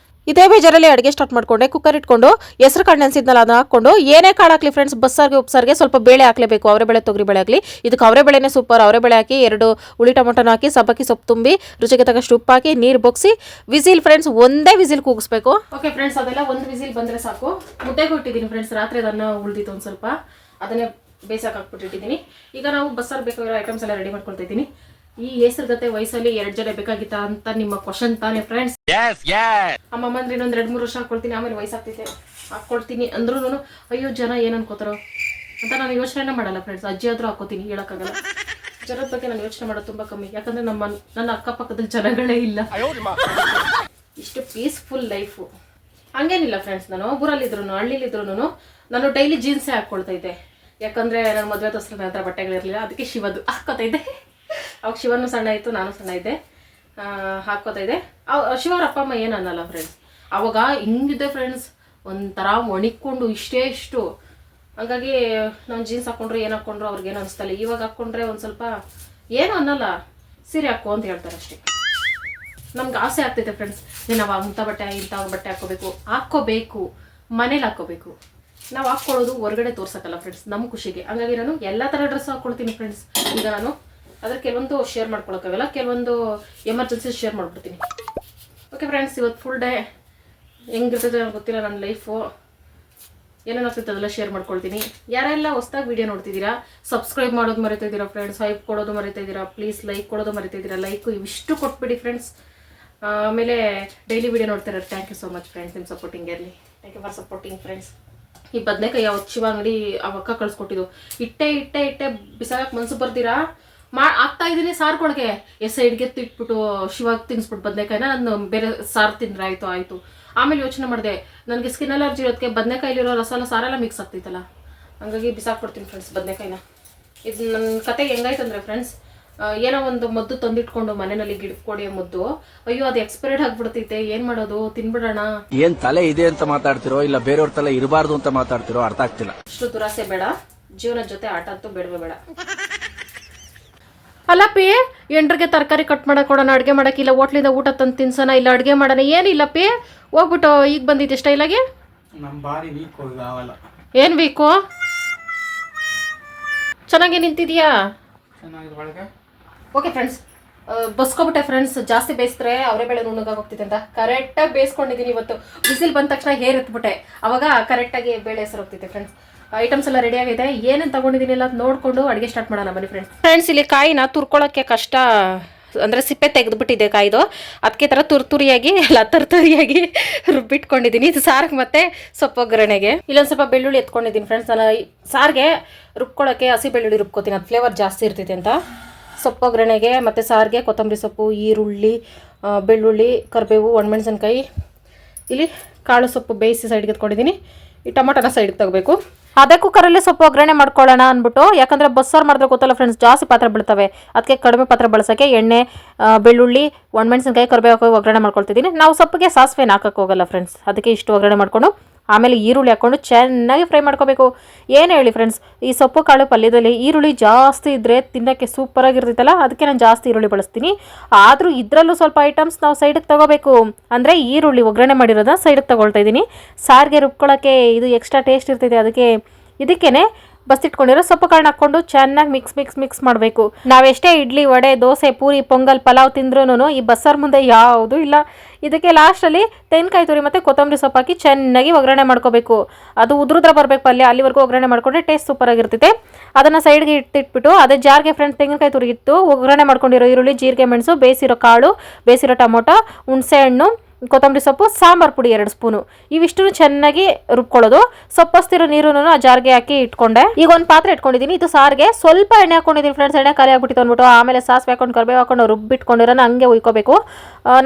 ಇದೇ ಬೇಜಾರಲ್ಲಿ ಅಡುಗೆ ಸ್ಟಾರ್ಟ್ ಮಾಡ್ಕೊಂಡೆ. ಕುಕ್ಕರ್ ಇಟ್ಕೊಂಡು ಹೆಸರು ಕಾಳು ನೆನೆಸಿದ್ನಲ್ಲ ಅದನ್ನ ಹಾಕ್ಕೊಂಡು ಏನೇ ಕಾಳು ಹಾಕಲಿ ಫ್ರೆಂಡ್ಸ್, ಬಸ್ಸಾರಿಗೆ ಉಪ್ಸಾರಿಗೆ ಸ್ವಲ್ಪ ಬೇಳೆ ಹಾಕಲೇಬೇಕು. ಅವರೆಬೇಳೆ ತೊಗರಿ ಬೇಳೆ ಆಗಲಿ, ಇದಕ್ಕೆ ಅವರೆಬೇಳೆನೇ ಸೂಪರ್. ಅವರೆಬೇಳೆ ಹಾಕಿ 2 ಹುಳಿ ಟೊಮೊಟೊನ ಹಾಕಿ ಸಬ್ಬಕ್ಕಿ ಸೊಪ್ಪು ತುಂಬಿ ರುಚಿಗೆ ತಕ್ಕಷ್ಟು ಉಪ್ಪು ಹಾಕಿ ನೀರು ಬೊಗ್ಸಿ ವಿಸಿಲ್ ಫ್ರೆಂಡ್ಸ್, ಒಂದೇ ವಿಸಿಲ್ ಕೂಗಿಸ್ಬೇಕು. ಓಕೆ ಫ್ರೆಂಡ್ಸ್, ಅದೆಲ್ಲ ಒಂದು ವಿಸಿಲ್ ಬಂದರೆ ಸಾಕು. ಮುದ್ದೆಗೆ ಇಟ್ಟಿದ್ದೀನಿ ಫ್ರೆಂಡ್ಸ್, ರಾತ್ರಿ ಅದನ್ನು ಉಳಿದಿತ್ತು ಒಂದು ಸ್ವಲ್ಪ, ಅದನ್ನೇ ಬೇಯಿಸಕ್ಕೆ ಹಾಕ್ಬಿಟ್ಟಿದ್ದೀನಿ. ಈಗ ನಾವು ಬಸ್ಸಾರು ಬೇಕಾಗಿರೋ ಐಟಮ್ಸ್ ಎಲ್ಲ ರೆಡಿ ಮಾಡ್ಕೊಳ್ತಾ ಇದ್ದೀನಿ. ಈ ಹೆಸರುಗತ್ತೆ ವಯಸ್ಸಲ್ಲಿ 2 ಜನ ಬೇಕಾಗಿತ್ತಾ ಅಂತ ನಿಮ್ಮ ಕ್ವಶನ್ ತಾನೇ ಫ್ರೆಂಡ್ಸ್. ಅಮ್ಮಮ್ಮ ಅಂದ್ರೆ ಇನ್ನೊಂದು 2-3 ವರ್ಷ ಹಾಕೊಳ್ತೀನಿ, ಆಮೇಲೆ ವಯಸ್ಸಾಗ್ತೈತೆ ಹಾಕ್ಕೊಳ್ತೀನಿ ಅಂದ್ರೂ ಅಯ್ಯೋ ಜನ ಏನು ಅನ್ಕೋತಾರೋ ಅಂತ ನಾನು ಯೋಚನೆ ಮಾಡಲ್ಲ ಫ್ರೆಂಡ್ಸ್. ಅಜ್ಜಿ ಆದ್ರೂ ಹಾಕೋತೀನಿ, ಹೇಳೋಕ್ಕಾಗಲ್ಲ. ಜನದ ಬಗ್ಗೆ ನಾನು ಯೋಚನೆ ಮಾಡೋದು ತುಂಬ ಕಮ್ಮಿ, ಯಾಕಂದ್ರೆ ನನ್ನ ಅಕ್ಕಪಕ್ಕದಲ್ಲಿ ಜನಗಳೇ ಇಲ್ಲ. ಇಷ್ಟು ಪೀಸ್ಫುಲ್ ಲೈಫು. ಹಂಗೇನಿಲ್ಲ ಫ್ರೆಂಡ್ಸ್, ನಾನು ಊರಲ್ಲಿದ್ರು ಹಳ್ಳಿಲಿದ್ರು ನಾನು ಡೈಲಿ ಜೀನ್ಸೇ ಹಾಕ್ಕೊಳ್ತಾ ಇದ್ದೆ. ಯಾಕಂದರೆ ನನ್ನ ಮದುವೆ ದೋಸ್ತರ ನನ್ನ ಹತ್ರ ಬಟ್ಟೆಗಳಿರಲಿಲ್ಲ, ಅದಕ್ಕೆ ಶಿವದು ಹಾಕ್ಕೋತಾ ಇದ್ದೆ. ಅವಾಗ ಶಿವನು ಸಣ್ಣ ಇತ್ತು, ನಾನು ಸಣ್ಣ ಇದ್ದೆ, ಹಾಕ್ಕೋತಾ ಇದ್ದೆ. ಶಿವವ್ರ ಅಪ್ಪ ಅಮ್ಮ ಏನು ಅನ್ನಲ್ಲ ಫ್ರೆಂಡ್ಸ್. ಅವಾಗ ಹಿಂಗಿದ್ದೆ ಫ್ರೆಂಡ್ಸ್, ಒಂಥರ ಒಣಿಕೊಂಡು ಇಷ್ಟು. ಹಂಗಾಗಿ ನಾನು ಜೀನ್ಸ್ ಹಾಕ್ಕೊಂಡ್ರೆ ಏನು ಹಾಕ್ಕೊಂಡ್ರು ಅವ್ರಿಗೇನು ಅನಿಸ್ತಲ್ಲ. ಇವಾಗ ಹಾಕ್ಕೊಂಡ್ರೆ ಒಂದು ಸ್ವಲ್ಪ ಏನು ಅನ್ನಲ್ಲ, ಸೀರೆ ಹಾಕೋ ಅಂತ ಹೇಳ್ತಾರೆ ಅಷ್ಟೇ. ನಮ್ಗೆ ಆಸೆ ಆಗ್ತೈತೆ ಫ್ರೆಂಡ್ಸ್, ನಾವು ಅಂಥ ಬಟ್ಟೆ ಇಂಥ ಬಟ್ಟೆ ಹಾಕ್ಕೋಬೇಕು, ಮನೇಲಿ ಹಾಕ್ಕೋಬೇಕು. ನಾವು ಹಾಕ್ಕೊಳ್ಳೋದು ಹೊರಗಡೆ ತೋರ್ಸಕ್ಕಲ್ಲ ಫ್ರೆಂಡ್ಸ್, ನಮ್ಮ ಖುಷಿಗೆ. ಹಂಗಾಗಿ ನಾನು ಎಲ್ಲ ಥರ ಡ್ರೆಸ್ ಹಾಕ್ಕೊಳ್ತೀನಿ ಫ್ರೆಂಡ್ಸ್. ಈಗ ನಾನು ಅದ್ರ ಕೆಲವೊಂದು ಶೇರ್ ಮಾಡ್ಕೊಳಕ್ಕಾಗಲ್ಲ, ಕೆಲವೊಂದು ಎಮರ್ಜೆನ್ಸಿ ಶೇರ್ ಮಾಡ್ಬಿಡ್ತೀನಿ. ಓಕೆ ಫ್ರೆಂಡ್ಸ್, ಇವತ್ತು ಫುಲ್ ಡೇ ಹೆಂಗಿರ್ತೈತೆ ನನಗೆ ಗೊತ್ತಿಲ್ಲ. ನನ್ನ ಲೈಫು ಏನೇನು ಆಗ್ತೈತೆ ಅದೆಲ್ಲ ಶೇರ್ ಮಾಡ್ಕೊಳ್ತೀನಿ. ಯಾರೆಲ್ಲ ಹೊಸ್ದಾಗಿ ವೀಡಿಯೋ ನೋಡ್ತಿದ್ದೀರಾ, ಸಬ್ಸ್ಕ್ರೈಬ್ ಮಾಡೋದು ಮರಿತಾ ಇದ್ದೀರಾ ಫ್ರೆಂಡ್ಸ್, ಹೈಪ್ ಕೊಡೋದು ಮರಿತಾ ಇದ್ದೀರಾ, ಪ್ಲೀಸ್ ಲೈಕ್ ಕೊಡೋದು ಮರಿತಾ ಇದ್ದೀರಾ. ಲೈಕು ಇವಿಷ್ಟು ಕೊಟ್ಬಿಡಿ ಫ್ರೆಂಡ್ಸ್. ಆಮೇಲೆ ಡೈಲಿ ವೀಡಿಯೋ ನೋಡ್ತಿರೋರು thank you so much friends. ನಿಮ್ಮ ಸಪೋರ್ಟಿಂಗ್ ಇರಲಿ. Thank you for supporting friends. ಈ ಬದನೆಕಾಯಿ ಯಾವತ್ತು ಶಿವ ಅಂಗಡಿ ಆ ಅಕ್ಕ ಕಳಿಸ್ಕೊಟ್ಟಿದ್ದು, ಇಟ್ಟೆ ಬಿಸಾಗಕ್ಕೆ ಮನ್ಸು ಬರ್ದಿರಾ ಆಗ್ತಾ ಇದ್ದೀನಿ ಸಾರ್ಕೊಳಗೆ. ಸೈಡ್ಗೆ ಇಟ್ಬಿಟ್ಟು ಶಿವಾಗ ತಿನ್ಸ್ಬಿಟ್ಟು ಬದನೆಕಾಯಿನ ನಾನು ಬೇರೆ ಸಾರು ತಿಂದ್ರೆ ಆಯಿತು. ಆಮೇಲೆ ಯೋಚನೆ ಮಾಡಿದೆ, ನನಗೆ ಸ್ಕಿನ್ ಅಲರ್ಜಿ ಇರೋದಕ್ಕೆ ಬದನೆಕಾಯಿಲಿರೋ ರಸಾಲ ಸಾರೆಲ್ಲ ಮಿಕ್ಸ್ ಆಗ್ತೈತಲ್ಲ, ಹಂಗಾಗಿ ಬಿಸಾಕ್ಬಿಡ್ತೀನಿ ಫ್ರೆಂಡ್ಸ್ ಬದನೆಕಾಯಿನ. ಇದು ನನ್ನ ಕತೆ ಹೆಂಗಾಯ್ತಂದ್ರೆ ಫ್ರೆಂಡ್ಸ್, ಏನೋ ಒಂದು ಮದ್ದು ತಂದಿಟ್ಕೊಂಡು ಮನೆಯಲ್ಲಿ ಗಿಡಕ್ಕೆ ಕೊಡಿಯೋ ಮದ್ದು, ಅಯ್ಯೋ ಅದು ಎಕ್ಸ್ಪೈರ್ಡ್ ಆಗ್ಬಿಡ್ತೈತೆ, ಏನ್ ಮಾಡೋದು, ತಿನ್ಬಿಡೋಣ. ಏನ್ ತಲೆ ಇದೆ ಅಂತ ಮಾತಾಡ್ತಿರೋ ಇಲ್ಲ ಬೇರೆಯವ್ರ ತಲೆ ಇರಬಾರ್ದು ಅಂತ ಮಾತಾಡ್ತಿರೋ ಅರ್ಥ ಆಗ್ತಿಲ್ಲ. ಅಷ್ಟು ದುರಾಸೆ ಬೇಡ, ಜೀವನದ ಜೊತೆ ಆಟ ಅಂತೂ ಬೇಡವೇ ಬೇಡ. ಅಲ್ಲ ಪಿ, ಎಂಟ್ರಿಗೆ ತರಕಾರಿ ಕಟ್ ಮಾಡಕ್ ಕೊಡೋಣ, ಅಡುಗೆ ಮಾಡಕ್ಕಿಲ್ಲ, ಹೋಟ್ಲಿಂದ ಊಟ ತಂದು ತಿನ್ಸೋಣ, ಇಲ್ಲ ಅಡುಗೆ ಮಾಡೋಣ, ಏನಿಲ್ಲ ಪಿ. ಹೋಗ್ಬಿಟ್ಟು ಈಗ ಬಂದಿದ್ದೆ ಸ್ಟೈಲಾಗಿ. ಏನು ವೀಕು? ಚೆನ್ನಾಗಿ ನಿಂತಿದ್ಯಾ? ಓಕೆ ಫ್ರೆಂಡ್ಸ್, ಬಸ್ಕೊಬಿಟ್ಟೆ ಫ್ರೆಂಡ್ಸ್. ಜಾಸ್ತಿ ಬೇಯಿಸಿದ್ರೆ ಅವರೇ ಬೇಳೆ ನುಣ್ಣಗಾಗಿ ಹೋಗ್ತಿದೆ ಅಂತ ಕರೆಕ್ಟಾಗಿ ಬೇಯಿಸ್ಕೊಂಡಿದ್ದೀನಿ. ಇವತ್ತು ಬಿಸಿಲು ಬಂದ ತಕ್ಷಣ ಹೇರ್ ಎತ್ಬಿಟ್ಟೆ, ಅವಾಗ ಕರೆಕ್ಟಾಗಿ ಬೇಳೆ ಹೆಸರು ಹೋಗ್ತಿದೆ ಫ್ರೆಂಡ್ಸ್. ಐಟಮ್ಸ್ ಎಲ್ಲ ರೆಡಿ ಆಗಿದೆ. ಏನೇನು ತಗೊಂಡಿದ್ದೀನಿ ಎಲ್ಲ ನೋಡಿಕೊಂಡು ಅಡುಗೆ ಸ್ಟಾರ್ಟ್ ಮಾಡೋಣ ಬನ್ನಿ ಫ್ರೆಂಡ್ಸ್. ಇಲ್ಲಿ ಕಾಯಿನ ತುರ್ಕೊಳ್ಳೋಕ್ಕೆ ಕಷ್ಟ, ಅಂದರೆ ಸಿಪ್ಪೆ ತೆಗೆದುಬಿಟ್ಟಿದೆ ಕಾಯ್ದು, ಅದಕ್ಕೆ ಥರ ತುರಿಯಾಗಿ ಎಲ್ಲ ತರ್ತರಿಯಾಗಿ ರುಬ್ಬಿಟ್ಕೊಂಡಿದ್ದೀನಿ. ಇದು ಸಾರಿಗೆ ಮತ್ತು ಸೊಪ್ಪು ಒಗ್ಗರಣೆಗೆ. ಇಲ್ಲೊಂದು ಸ್ವಲ್ಪ ಬೆಳ್ಳುಳ್ಳಿ ಎತ್ಕೊಂಡಿದ್ದೀನಿ ಫ್ರೆಂಡ್ಸ್. ನಾನು ಸಾರಿಗೆ ರುಬ್ಕೊಳ್ಳೋಕ್ಕೆ ಹಸಿ ಬೆಳ್ಳುಳ್ಳಿ ರುಬ್ಕೋತೀನಿ, ಅದು ಫ್ಲೇವರ್ ಜಾಸ್ತಿ ಇರ್ತೈತೆ ಅಂತ. ಸೊಪ್ಪು ಒಗ್ಗರಣೆಗೆ ಮತ್ತು ಸಾರಿಗೆ ಕೊತ್ತಂಬರಿ ಸೊಪ್ಪು, ಈರುಳ್ಳಿ, ಬೆಳ್ಳುಳ್ಳಿ, ಕರಿಬೇವು, ಒಣಮೆಣಸಿನ್ಕಾಯಿ. ಇಲ್ಲಿ ಕಾಳು ಸೊಪ್ಪು ಬೇಯಿಸಿ ಸೈಡ್ಗೆ ಎತ್ಕೊಂಡಿದ್ದೀನಿ. ಈ ಟೊಮೊಟೊನ ಸೈಡ್ಗೆ ತಗೋಬೇಕು. ಅದೇ ಕುಕ್ಕರಲ್ಲೇ ಸ್ವಲ್ಪ ಒಗ್ಗರಣೆ ಮಾಡ್ಕೊಳ್ಳೋಣ ಅಂದ್ಬಿಟ್ಟು, ಯಾಕಂದರೆ ಬಸ್ಸಾರು ಮಾಡಿದ್ರೆ ಗೊತ್ತಲ್ಲ ಫ್ರೆಂಡ್ಸ್, ಜಾಸ್ತಿ ಪಾತ್ರೆ ಬೀಳ್ತವೆ. ಅದಕ್ಕೆ ಕಡಿಮೆ ಪಾತ್ರೆ ಬಳಸೋಕ್ಕೆ ಎಣ್ಣೆ, ಬೆಳ್ಳುಳ್ಳಿ, ಒಣಮೆಣಸಿನ್ಕಾಯಿ, ಕರಿಬೇವು ಹಾಕಿ ಒಗ್ಗರಣೆ ಮಾಡ್ಕೊಳ್ತಿದ್ದೀನಿ. ನಾವು ಸೊಪ್ಪಿಗೆ ಸಾಸಿವೆನ ಹಾಕಕ್ಕೆ ಹೋಗಲ್ಲ ಫ್ರೆಂಡ್ಸ್, ಅದಕ್ಕೆ ಇಷ್ಟು ಒಗ್ಗರಣೆ ಮಾಡಿಕೊಂಡು ಆಮೇಲೆ ಈರುಳ್ಳಿ ಹಾಕ್ಕೊಂಡು ಚೆನ್ನಾಗಿ ಫ್ರೈ ಮಾಡ್ಕೋಬೇಕು. ಏನು ಹೇಳಿ ಫ್ರೆಂಡ್ಸ್, ಈ ಸೊಪ್ಪು ಕಾಳು ಪಲ್ಯದಲ್ಲಿ ಈರುಳ್ಳಿ ಜಾಸ್ತಿ ಇದ್ದರೆ ತಿನ್ನೋಕ್ಕೆ ಸೂಪರಾಗಿರ್ತೈತಲ್ಲ, ಅದಕ್ಕೆ ನಾನು ಜಾಸ್ತಿ ಈರುಳ್ಳಿ ಬಳಸ್ತೀನಿ. ಆದರೂ ಇದರಲ್ಲೂ ಸ್ವಲ್ಪ ಐಟಮ್ಸ್ ನಾವು ಸೈಡಿಗೆ ತೊಗೋಬೇಕು. ಅಂದರೆ ಈರುಳ್ಳಿ ಒಗ್ಗರಣೆ ಮಾಡಿರೋದನ್ನ ಸೈಡಿಗೆ ತೊಗೊಳ್ತಾ ಇದ್ದೀನಿ. ಸಾರಿಗೆ ರುಬ್ಕೊಳ್ಳೋಕ್ಕೆ ಇದು ಎಕ್ಸ್ಟ್ರಾ ಟೇಸ್ಟ್ ಇರ್ತೈತೆ, ಅದಕ್ಕೆ ಇದಕ್ಕೇ ಬಸ್ತಿಟ್ಕೊಂಡಿರೋ ಸೊಪ್ಪು ಕಾಳನ್ನ ಹಾಕ್ಕೊಂಡು ಚೆನ್ನಾಗಿ ಮಿಕ್ಸ್ ಮಾಡಬೇಕು. ನಾವೆಷ್ಟೇ ಇಡ್ಲಿ, ವಡೆ, ದೋಸೆ, ಪೂರಿ, ಪೊಂಗಲ್, ಪಲಾವ್ ತಿಂದ್ರೂ ಈ ಬಸ್ಸಾರು ಮುಂದೆ ಯಾವುದೂ ಇಲ್ಲ. ಇದಕ್ಕೆ ಲಾಸ್ಟಲ್ಲಿ ತೆಂಗಿನಕಾಯಿ ತುರಿ ಮತ್ತು ಕೊತ್ತಂಬರಿ ಸೊಪ್ಪು ಹಾಕಿ ಚೆನ್ನಾಗಿ ಒಗ್ಗರಣೆ ಮಾಡ್ಕೋಬೇಕು. ಅದು ಉದುರುದ್ರ ಬರಬೇಕು ಪಲ್ಯ, ಅಲ್ಲಿವರೆಗೂ ಒಗ್ಗರಣೆ ಮಾಡಿಕೊಂಡ್ರೆ ಟೇಸ್ಟ್ ಸೂಪರಾಗಿರ್ತೈತೆ. ಅದನ್ನು ಸೈಡ್ಗೆ ಇಟ್ಟಿಟ್ಬಿಟ್ಟು ಅದೇ ಜಾರ್ಗೆ ಫ್ರೆಂಡ್ಸ್ ತೆಂಗಿನಕಾಯಿ ತುರಿ ಇತ್ತು, ಒಗ್ಗರಣೆ ಮಾಡ್ಕೊಂಡಿರೋ ಈರುಳ್ಳಿ, ಜೀರಿಗೆ, ಮೆಣಸು, ಬೇಯಿಸಿರೋ ಕಾಳು, ಬೇಯಿಸಿರೋ ಟೊಮೊಟೊ, ಹುಣಸೆ ಹಣ್ಣು, ಕೊತ್ತಂಬರಿ ಸೊಪ್ಪು, ಸಾಂಬಾರು ಪುಡಿ 2 ಸ್ಪೂನು, ಇವಿಷ್ಟು ಚೆನ್ನಾಗಿ ರುಬ್ಕೊಳ್ಳೋದು. ಸೊಪ್ಪಸ್ತಿರೋ ನೀರನ್ನು ಆ ಜಾರ್ಗೆ ಹಾಕಿ ಇಟ್ಕೊಂಡೆ. ಈಗ ಒಂದು ಪಾತ್ರೆ ಇಟ್ಕೊಂಡಿದ್ದೀನಿ. ಇದು ಸಾರಿಗೆ ಸ್ವಲ್ಪ ಎಣ್ಣೆ ಹಾಕೊಂಡಿದ್ದೀನಿ ಫ್ರೆಂಡ್ಸ್, ಎಣ್ಣೆ ಖಾಲಿ ಆಗ್ಬಿಟ್ಟಿತ್ತು ಅಂದ್ಬಿಟ್ಟು. ಆಮೇಲೆ ಸಾಸಿವೆ ಹಾಕೊಂಡು ಕರಿಬೇವು ಹಾಕೊಂಡು ರುಬ್ಬಿಟ್ಕೊಂಡಿರೋನ ಹಂಗೆ ಉಯ್ಕೋಬೇಕು.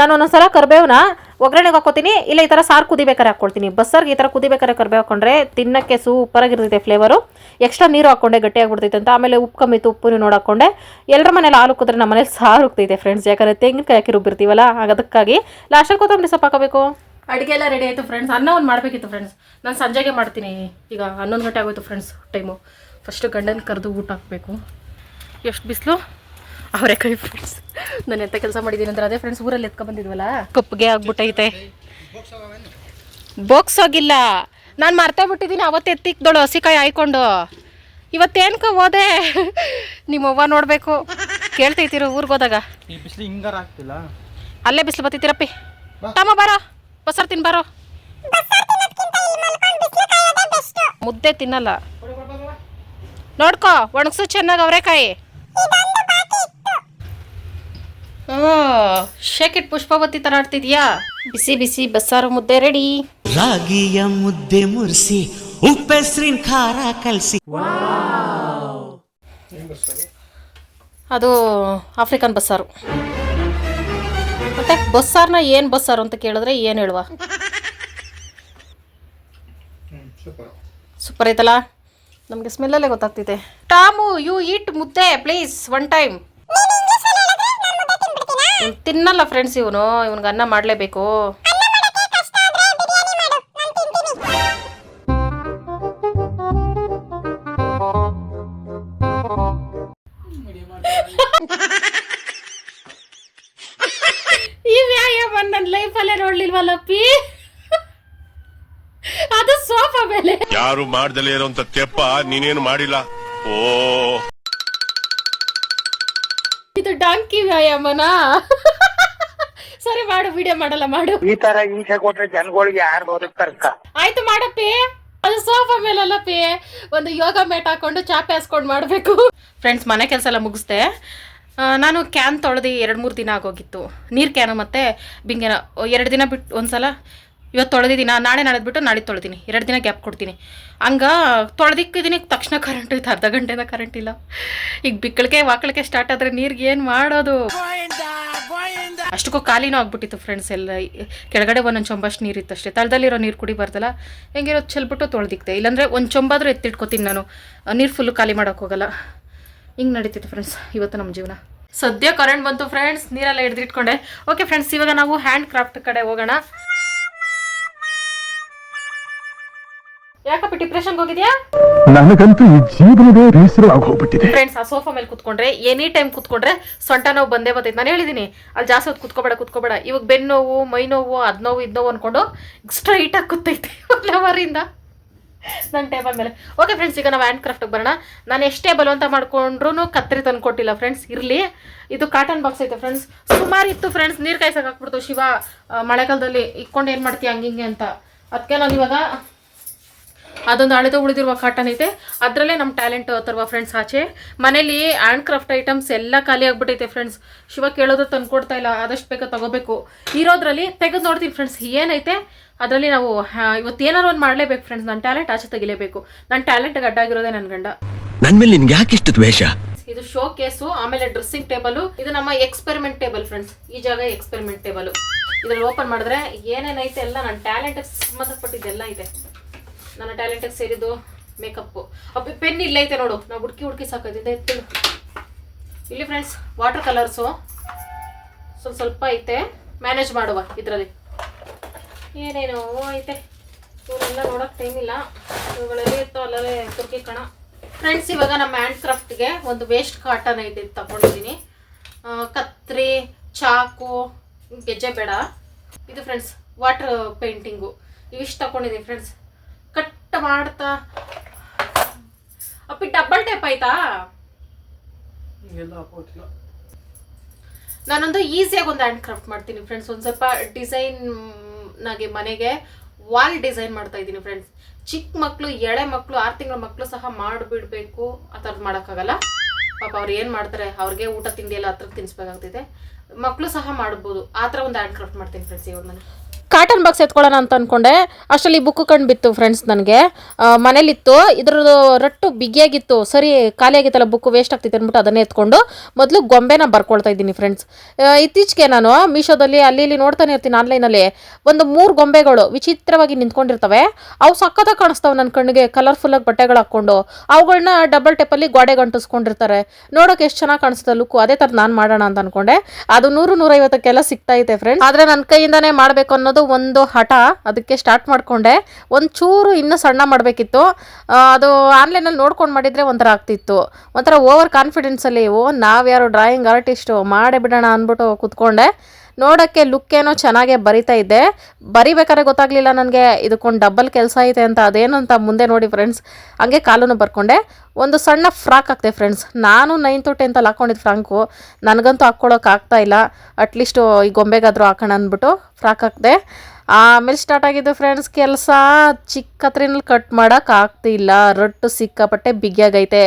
ನಾನು ಒಂದೊಂದ್ಸಲ ಕರಿಬೇವನ್ನ ಒಗ್ಗರಣೆಗೆ ಹಾಕೋತೀನಿ, ಇಲ್ಲ ಈ ಥರ ಸಾರು ಕುದಿಬೇಕಾರೆ ಹಾಕ್ಕೊಳ್ತೀನಿ. ಬಸ್ಸಾರಿಗೆ ಈ ಥರ ಕುದಿಬೇಕಾರೆ ಕರಿಬೇವು ಹಾಕೊಂಡ್ರೆ ತಿನ್ನೋಕ್ಕೆ ಸೂಪರಾಗಿರ್ತೈತೆ ಫ್ಲೇವರು. ಎಕ್ಸ್ಟ್ರಾ ನೀರು ಹಾಕ್ಕೊಂಡೆ ಗಟ್ಟಿ ಆಗ್ಬಿಡ್ತೈತೆ ಅಂತ. ಆಮೇಲೆ ಉಪ್ಪು ಕಮ್ಮಿ ಇತ್ತು, ಉಪ್ಪು ನೋಡಾಕೊಂಡೆ. ಎಲ್ಲರ ಮನೇಲಿ ಹಾಲು ಕುದ್ರೆ ನಮ್ಮ ಮನೇಲಿ ಸಾರು ಹೋಗ್ತೈತೆ ಫ್ರೆಂಡ್ಸ್, ಯಾಕಂದರೆ ತೆಂಗಿನಕಾಯಿ ಹಾಕಿ ರುಬ್ಬಿರ್ತೀವಲ್ಲ, ಅದಕ್ಕಾಗಿ ಲಾಸ್ಟಲ್ಲಿ ಕೊತ್ತಂಬರಿ ಸೊಪ್ಪು ಹಾಕಬೇಕು. ಅಡುಗೆ ಎಲ್ಲ ರೆಡಿ ಆಯಿತು ಫ್ರೆಂಡ್ಸ್. ಅನ್ನ ಒಂದು ಮಾಡಬೇಕಿತ್ತು ಫ್ರೆಂಡ್ಸ್, ನಾನು ಸಂಜೆಗೆ ಮಾಡ್ತೀನಿ. ಈಗ 11 ಗಂಟೆ ಆಗೋಯ್ತು ಫ್ರೆಂಡ್ಸ್ ಟೈಮು. ಫಸ್ಟು ಗಂಡನ ಕರೆದು ಊಟ ಹಾಕಬೇಕು. ಎಷ್ಟು ಬಿಸಿಲು ಅವರೆಕಾಯಿ ಫ್ರೆಂಡ್ಸ್. ನಾನು ಎಂಥ ಕೆಲಸ ಮಾಡಿದ್ದೀನಿ ಅಂದ್ರೆ ಅದೇ ಫ್ರೆಂಡ್ಸ್ ಊರಲ್ಲಿ ಎತ್ಕೊಬಂದಿದ್ವಲ್ಲ ಕಪ್ಪಿಗೆ ಆಗ್ಬಿಟ್ಟೈತೆ. ಬಾಕ್ಸ್ ಹೋಗಿಲ್ಲ, ನಾನು ಮರ್ತೇ ಬಿಟ್ಟಿದ್ದೀನಿ. ಅವತ್ತು ಎತ್ತಿಕ್ದೋಳು ಹಸಿಕಾಯಿ ಹಾಯ್ಕೊಂಡು. ಇವತ್ತೇನ್ಕ ಹೋದೆ ನಿಮ್ಮವ್ವ ನೋಡಬೇಕು. ಕೇಳ್ತೈತಿರೋ ಊರಿಗೆ ಹೋದಾಗ. ಈ ಬಿಸಿಲು ಹಿಂಗಾರ ಆಗ್ತಿಲ್ಲ. ಅಲ್ಲೇ ಬಿಸಿಲು ಬತ್ತೈತಿರಪ್ಪಿ. ತಮ್ಮ ಬಾರೋ, ಬಸ್ಸಾರು ತಿನ್ ಬಾರೋ. ಮುದ್ದೆ ತಿನ್ನಲ್ಲ ನೋಡ್ಕೋ, ಒಣಗ್ಸು ಚೆನ್ನಾಗಿ ಅವರೆಕಾಯಿ. ಶೇಕಿಟ್ ಪುಷ್ಪವತಿ ತರ ಆಡ್ತಿದ್ಯಾ. ಬಿಸಿ ಬಿಸಿ ಬಸ್ಸಾರು ಮುದ್ದೆ ರೆಡಿ. ರಾಗಿಯ ಮುದ್ದೆ ಮುರ್ಸಿ ಉಪ್ಪೆಸ್ರಿನ ಖಾರ ಕಲಸಿ. ಅದು ಆಫ್ರಿಕನ್ ಬಸ್ಸಾರು. ಮತ್ತೆ ಬಸ್ಸಾರನ್ನ ಏನು ಬಸ್ಸಾರು ಅಂತ ಕೇಳಿದ್ರೆ ಏನು ಹೇಳುವ. ಸೂಪರ್ ಐತಲ್ಲ, ನಮಗೆ ಸ್ಮೆಲ್ಲಲ್ಲೇ ಗೊತ್ತಾಗ್ತಿದೆ. ಟಾಮು ಯು ಈಟ್ ಮುದ್ದೆ ಪ್ಲೀಸ್ ಒನ್ ಟೈಮ್. ತಿನ್ನಲ್ಲ ಫ್ರೆಂಡ್ಸ್ ಇವನು, ಇವನ್ಗೆ ಅನ್ನ ಮಾಡಲೇಬೇಕು. ಈ ವ್ಯಾಯಾಮ ನನ್ನ ಲೈಫಲ್ಲೇ ನೋಡ್ಲಿಲ್ವಲ್ಲಪ್ಪಿ. ಅದು ಸೋಫಾ ಮೇಲೆ ಯಾರು ಮಾಡ್ದಲೇ ಇರೋಂತ ತೆಪ್ಪ ನೀನೇನು ಮಾಡಿಲ್ಲ. ಓ ಇದು ಡಾಂಕಿ ವ್ಯಾಯಾಮನಾ? ಸರಿ ಮಾಡು, ವಿಡಿಯೋ ಮಾಡಲ್ಲ ಮಾಡು. ಈ ತರ ಹಿಂಸೆ ಕೊಟ್ರೆ ಜನಗಳಿಗೆ ಯಾರು ಬದುಕ್ತಾರಕ್ಕ? ಆಯ್ತು ಮಾಡಪ್ಪಿ. ಅದು ಸೋಫಾ ಮೇಲಲ್ಲಪ್ಪಿ, ಒಂದು ಯೋಗ ಮ್ಯಾಟ್ ಹಾಕೊಂಡು ಚಾಪೆ ಹಾಸ್ಕೊಂಡು ಮಾಡಬೇಕು. ಫ್ರೆಂಡ್ಸ್ ಮನೆ ಕೆಲಸ ಎಲ್ಲ ಮುಗಿಸ್ದೆ. ನಾನು ಕ್ಯಾನ್ ತೊಳೆದು 2-3 ದಿನ ಆಗೋಗಿತ್ತು. ನೀರು ಕ್ಯಾನು ಮತ್ತು ಬಿಂಗೆನ 2 ದಿನ ಬಿಟ್ಟು ಒಂದ್ಸಲ. ಇವತ್ತು ತೊಳೆದಿದ್ದೀನಿ, ನಾಳೆ ಬಿಟ್ಟು ನಾಳೆ ತೊಳೆದೀನಿ. 2 ದಿನ ಗ್ಯಾಪ್ ಕೊಡ್ತೀನಿ. ಹಂಗೆ ತೊಳೆದಿಕ್ಕಿದ್ದೀನಿ, ತಕ್ಷಣ ಕರೆಂಟ್ ಹೋಯ್ತು. ಅರ್ಧ ಗಂಟೆನ ಕರೆಂಟ್ ಇಲ್ಲ. ಈಗ ಬಿಕ್ಕಳಿಕೆ ವಾಕಳಿಕೆ ಸ್ಟಾರ್ಟ್ ಆದರೆ ನೀರಿಗೆ ಏನು ಮಾಡೋದು? ಅಷ್ಟಕ್ಕೂ ಖಾಲಿನೂ ಆಗ್ಬಿಟ್ಟಿತ್ತು ಫ್ರೆಂಡ್ಸ್. ಎಲ್ಲ ಕೆಳಗಡೆ ಒಂದೊಂದು ಚೊಂಬಷ್ಟು ನೀರಿತ್ತು ಅಷ್ಟೇ. ತಳದಲ್ಲಿರೋ ನೀರು ಕುಡಿಬಾರ್ದಲ್ಲ, ಹೆಂಗಿರೋ ಚೆಲ್ಬಿಟ್ಟು ತೊಳೆದಿಕ್ತೆ. ಇಲ್ಲಾಂದರೆ ಒಂದು ಚೊಂಬಾದರೂ ಎತ್ತಿಟ್ಕೋತೀನಿ ನಾನು. ನೀರು ಫುಲ್ಲು ಖಾಲಿ ಮಾಡೋಕೆ ಹೋಗಲ್ಲ. ಹಿಂಗೆ ನಡೀತಿತ್ತು ಫ್ರೆಂಡ್ಸ್ ಇವತ್ತು ನಮ್ಮ ಜೀವನ. ಸದ್ಯ ಕರೆಂಟ್ ಬಂತು ಫ್ರೆಂಡ್ಸ್, ನೀರೆಲ್ಲ ಹಿಡಿದಿಟ್ಕೊಂಡೆ. ಓಕೆ ಫ್ರೆಂಡ್ಸ್, ಇವಾಗ ನಾವು ಹ್ಯಾಂಡ್ ಕ್ರಾಫ್ಟ್ ಕಡೆ ಹೋಗೋಣ. ಯಾಕಪ್ಪ ಡಿಪ್ರೆಷನ್ಗೆ ಹೋಗಿದ್ಯಾ? ನನಗಂತೂ ಈ ಜೀವನವೇ ಬೇಸರ ಆಗೋಗ್ಬಿಟ್ಟಿದೆ. ಫ್ರೆಂಡ್ಸ್ ಆ ಸೋಫಾ ಮೇಲೆ ಕುತ್ಕೊಂಡ್ರೆ ಎನಿ ಟೈಮ್ ಕುತ್ಕೊಂಡ್ರೆ ಸೊಂಟ ನೋವು ಬಂದೇ ಬರ್ತೈತೆ. ನಾನು ಹೇಳಿದ್ದೀನಿ ಅಲ್ಲಿ ಜಾಸ್ತಿ ಹೊತ್ತು ಕುತ್ಕೋಬೇಡ. ಇವಾಗ ಬೆನ್ನು ನೋವು, ಮೈ ನೋವು, ಅದು ನೋವು ಇದು ನೋವು ಅಂದ್ಕೊಂಡು ಸ್ಟ್ರೈಟಾಗಿ ಕೂತೈತೆ ಫ್ಲವರಿಂದ ನನ್ನ ಟೇಬಲ್ ಮೇಲೆ. ಓಕೆ ಫ್ರೆಂಡ್ಸ್, ಈಗ ನಾವು ಹ್ಯಾಂಡ್ ಕ್ರಾಫ್ಟಿಗೆ ಬರೋಣ. ನಾನು ಎಷ್ಟೇ ಬಲವಂತ ಮಾಡ್ಕೊಂಡ್ರು ಕತ್ತರಿ ತಂದು ಕೊಟ್ಟಿಲ್ಲ ಫ್ರೆಂಡ್ಸ್. ಇರಲಿ, ಇದು ಕಾಟನ್ ಬಾಕ್ಸ್ ಐತೆ ಫ್ರೆಂಡ್ಸ್. ಸುಮಾರು ಇತ್ತು ಫ್ರೆಂಡ್ಸ್, ನೀರು ಕಾಯ್ಸಕ್ಕೆ ಹಾಕ್ಬಿಡ್ತು ಶಿವ ಮಳೆಗಾಲದಲ್ಲಿ. ಇಕ್ಕೊಂಡು ಏನು ಮಾಡ್ತೀಯ ಹಂಗಿಂಗೆ ಅಂತ. ಅದಕ್ಕೆ ನಾನು ಇವಾಗ ಅದೊಂದು ಹಳೆದು ಉಳಿದಿರುವ ಕಾಟನ್ ಐತೆ, ಅದರಲ್ಲೇ ನಮ್ಮ ಟ್ಯಾಲೆಂಟ್ ತರುವ ಫ್ರೆಂಡ್ಸ್. ಆಚೆ ಮನೇಲಿ ಹ್ಯಾಂಡ್ ಕ್ರಾಫ್ಟ್ ಐಟಮ್ಸ್ ಎಲ್ಲ ಖಾಲಿ ಆಗ್ಬಿಟ್ಟೈತೆ ಫ್ರೆಂಡ್ಸ್. ಶಿವ ಕೇಳೋದು ತಂದು ಕೊಡ್ತಾ ಇಲ್ಲ. ಆದಷ್ಟು ಬೇಗ ತಗೋಬೇಕು. ಇರೋದ್ರಲ್ಲಿ ತೆಗೆದು ನೋಡ್ತೀನಿ ಫ್ರೆಂಡ್ಸ್ ಏನೈತೆ ಅದರಲ್ಲಿ. ನಾವು ಇವತ್ತು ಏನಾರು ಒಂದು ಮಾಡಲೇಬೇಕು ಫ್ರೆಂಡ್ಸ್. ನನ್ನ ಟ್ಯಾಲೆಂಟ್ ಆಚೆ ತೆಗಿಲೇಬೇಕು. ನನ್ನ ಟ್ಯಾಲೆಂಟ್ಗೆ ಅಡ್ಡಾಗಿರೋದೇ ನನ್ನ ಗಂಡ. ನನ್ನ ಮೇಲೆ ನಿನ್ಗೆ ಯಾಕೆ ಇಷ್ಟು ದ್ವೇಷ? ಇದು ಶೋ ಕೇಸು, ಆಮೇಲೆ ಡ್ರೆಸ್ಸಿಂಗ್ ಟೇಬಲ್. ಇದು ನಮ್ಮ ಎಕ್ಸ್ಪೆರಿಮೆಂಟ್ ಟೇಬಲ್ ಫ್ರೆಂಡ್ಸ್. ಈ ಜಾಗ ಎಕ್ಸ್ಪೆರಿಮೆಂಟ್ ಟೇಬಲ್. ಇದ್ರಲ್ಲಿ ಓಪನ್ ಮಾಡಿದ್ರೆ ಏನೇನೈತೆ ಎಲ್ಲ ನನ್ನ ಟ್ಯಾಲೆಂಟ್ಗೆ ಸಂಬಂಧಪಟ್ಟಿದ್ದೆಲ್ಲ ಇದೆ. ನನ್ನ ಟ್ಯಾಲೆಂಟಿಗೆ ಸೇರಿದ್ದು ಮೇಕಪ್ಪು. ಪೆನ್ ಇಲ್ಲೈತೆ ನೋಡು, ನಾವು ಹುಡುಕಿ ಸಾಕೋದಿದೆ. ಎತ್ತಿಡು ಇಲ್ಲಿ ಫ್ರೆಂಡ್ಸ್. ವಾಟರ್ ಕಲರ್ಸು ಸ್ವಲ್ಪ ಐತೆ, ಮ್ಯಾನೇಜ್ ಮಾಡುವ. ಇದರಲ್ಲಿ ಏನೇನೋ ಐತೆ, ಇವರೆಲ್ಲ ನೋಡೋಕೆ ಟೈಮ್ ಇಲ್ಲ. ಇವುಗಳೆಲ್ಲ ಇತ್ತು ಅಲ್ಲವೇ ತುರ್ಕಿ ಕಣ ಫ್ರೆಂಡ್ಸ್. ಇವಾಗ ನಮ್ಮ ಹ್ಯಾಂಡ್ ಕ್ರಾಫ್ಟ್ಗೆ ಒಂದು ವೇಸ್ಟ್ ಕಾಟನ್ ಐತೆ ತಗೊಂಡಿದ್ದೀನಿ. ಕತ್ರಿ, ಚಾಕು, ಗೆಜ್ಜೆ ಬೇಡ. ಇದು ಫ್ರೆಂಡ್ಸ್ ವಾಟರ್ ಪೇಂಟಿಂಗು. ಇವಿಷ್ಟು ತಗೊಂಡಿದ್ದೀನಿ ಫ್ರೆಂಡ್ಸ್. ಕಟ್ ಮಾಡ್ತಾ ಅಪ್ಪಿ ಡಬಲ್ ಟೇಪ್ ಆಯ್ತಾ? ನಾನೊಂದು ಈಸಿಯಾಗಿ ಒಂದು ಹ್ಯಾಂಡ್ ಕ್ರಾಫ್ಟ್ ಮಾಡ್ತೀನಿ ಫ್ರೆಂಡ್ಸ್. ಒಂದು ಸ್ವಲ್ಪ ಡಿಸೈನ್ ನಾಗೆ ಮನೆಗೆ ವಾಲ್ ಡಿಸೈನ್ ಮಾಡ್ತಾ ಇದ್ದೀನಿ ಫ್ರೆಂಡ್ಸ್. ಚಿಕ್ಕ ಮಕ್ಕಳು, ಎಳೆ ಮಕ್ಕಳು, 6 ತಿಂಗಳ ಮಕ್ಕಳು ಸಹ ಮಾಡಿಬಿಡ್ಬೇಕು. ಆ ಥರದ್ದು ಮಾಡೋಕ್ಕಾಗಲ್ಲ ಪಾಪ. ಅವ್ರು ಏನು ಮಾಡ್ತಾರೆ, ಅವ್ರಿಗೆ ಊಟ ತಿಂಡಿ ಎಲ್ಲ ಹತ್ರಕ್ಕೆ ತಿನ್ನಿಸ್ಬೇಕಾಗ್ತಿದೆ. ಮಕ್ಕಳು ಸಹ ಮಾಡ್ಬೋದು. ಆ ಥರ ಒಂದು ಹ್ಯಾಂಡ್ ಕ್ರಾಫ್ಟ್ ಮಾಡ್ತೀನಿ ಫ್ರೆಂಡ್ಸ್ ಇವಾಗ ನಾನು. ಕಾಟನ್ ಬಾಕ್ಸ್ ಎತ್ಕೊಳ್ಳೋಣ ಅಂತ ಅಂದ್ಕೊಂಡೆ. ಅಷ್ಟರಲ್ಲಿ ಬುಕ್ ಕಂಡು ಬಿತ್ತು ಫ್ರೆಂಡ್ಸ್. ನನಗೆ ಮನೇಲಿತ್ತು. ಇದ್ರದ್ದು ರಟ್ಟು ಬಿಗಿಯಾಗಿತ್ತು. ಸರಿ ಖಾಲಿ ಆಗಿತ್ತಲ್ಲ, ಬುಕ್ ವೇಸ್ಟ್ ಆಗ್ತಿತ್ತು ಅಂದ್ಬಿಟ್ಟು ಅದನ್ನೇ ಎತ್ಕೊಂಡು ಮೊದಲು ಗೊಂಬೆನ ಬರ್ಕೊಳ್ತಾ ಇದ್ದೀನಿ ಫ್ರೆಂಡ್ಸ್. ಇತ್ತೀಚೆಗೆ ನಾನು ಮೀಶೋದಲ್ಲಿ ಅಲ್ಲಿ ಇಲ್ಲಿ ನೋಡ್ತಾನೆ ಇರ್ತೀನಿ ಆನ್ಲೈನಲ್ಲಿ. ಒಂದು 3 ಗೊಂಬೆಗಳು ವಿಚಿತ್ರವಾಗಿ ನಿಂತ್ಕೊಂಡಿರ್ತವೆ. ಅವು ಸಕ್ಕತ್ತಾಗಿ ಕಾಣಿಸ್ತಾವೆ ನನ್ನ ಕಣ್ಣಿಗೆ, ಕಲರ್ಫುಲ್ಲಾಗಿ ಬಟ್ಟೆಗಳು ಹಾಕ್ಕೊಂಡು. ಅವುಗಳನ್ನ ಡಬಲ್ ಟೇಪಲ್ಲಿ ಗೋಡೆಗೆ ಅಂಟಿಸ್ಕೊಂಡಿರ್ತಾರೆ. ನೋಡೋಕೆ ಎಷ್ಟು ಚೆನ್ನಾಗಿ ಕಾಣಿಸುತ್ತೆ ಲುಕ್ಕು. ಅದೇ ಥರ ನಾನು ಮಾಡೋಣ ಅಂತ ಅಂದ್ಕೊಂಡೆ. ಅದು 100-150ಕ್ಕೆಲ್ಲ ಸಿಗ್ತಾ ಐತೆ ಫ್ರೆಂಡ್ಸ್. ಆದರೆ ನನ್ನ ಕೈಯಿಂದನೇ ಮಾಡಬೇಕು ಅನ್ನೋದು ಅನ್ನೋದು ಒಂದು ಹಠ, ಅದಕ್ಕೆ ಸ್ಟಾರ್ಟ್ ಮಾಡಿಕೊಂಡೆ. ಒಂಚೂರು ಇನ್ನೂ ಸಣ್ಣ ಮಾಡಬೇಕಿತ್ತು. ಅದು ಆನ್ಲೈನಲ್ಲಿ ನೋಡ್ಕೊಂಡು ಮಾಡಿದರೆ ಒಂಥರ ಆಗ್ತಿತ್ತು. ಒಂಥರ ಓವರ್ ಕಾನ್ಫಿಡೆನ್ಸಲ್ಲಿ ನಾವ್ಯಾರು ಡ್ರಾಯಿಂಗ್ ಆರ್ಟಿಸ್ಟು ಮಾಡೇ ಬಿಡೋಣ ಅಂದ್ಬಿಟ್ಟು ಕೂತ್ಕೊಂಡೆ. ನೋಡೋಕ್ಕೆ ಲುಕ್ಕೇನೋ ಚೆನ್ನಾಗೇ ಬರಿತಾ ಇದ್ದೆ. ಬರಿಬೇಕಾದ್ರೆ ಗೊತ್ತಾಗಲಿಲ್ಲ ನನಗೆ ಇದಕ್ಕೊಂದು ಡಬಲ್ ಕೆಲಸ ಐತೆ ಅಂತ. ಅದೇನು ಅಂತ ಮುಂದೆ ನೋಡಿ ಫ್ರೆಂಡ್ಸ್. ಹಂಗೆ ಕಾಲೂ ಬರ್ಕೊಂಡೆ. ಒಂದು ಸಣ್ಣ ಫ್ರಾಕ್ ಹಾಕ್ತೆ ಫ್ರೆಂಡ್ಸ್. ನಾನು 9th 10th ಹಾಕ್ಕೊಂಡಿದ್ದು ಫ್ರಾಂಕು. ನನಗಂತೂ ಹಾಕ್ಕೊಳ್ಳೋಕೆ ಆಗ್ತಾ ಇಲ್ಲ. ಅಟ್ಲೀಸ್ಟು ಈ ಗೊಂಬೆಗಾದರೂ ಹಾಕೋಣ ಅಂದ್ಬಿಟ್ಟು ಫ್ರಾಕ್ ಹಾಕಿದೆ. ಆಮೇಲೆ ಸ್ಟಾರ್ಟ್ ಆಗಿದ್ದು ಫ್ರೆಂಡ್ಸ್ ಕೆಲಸ. ಚಿಕ್ಕ ಕತ್ರಿನಲ್ಲಿ ಕಟ್ ಮಾಡೋಕೆ ಆಗ್ತಿಲ್ಲ. ರಟ್ಟು ಸಿಕ್ಕಾಪಟ್ಟೆ ಬಿಗಿಯಾಗೈತೆ.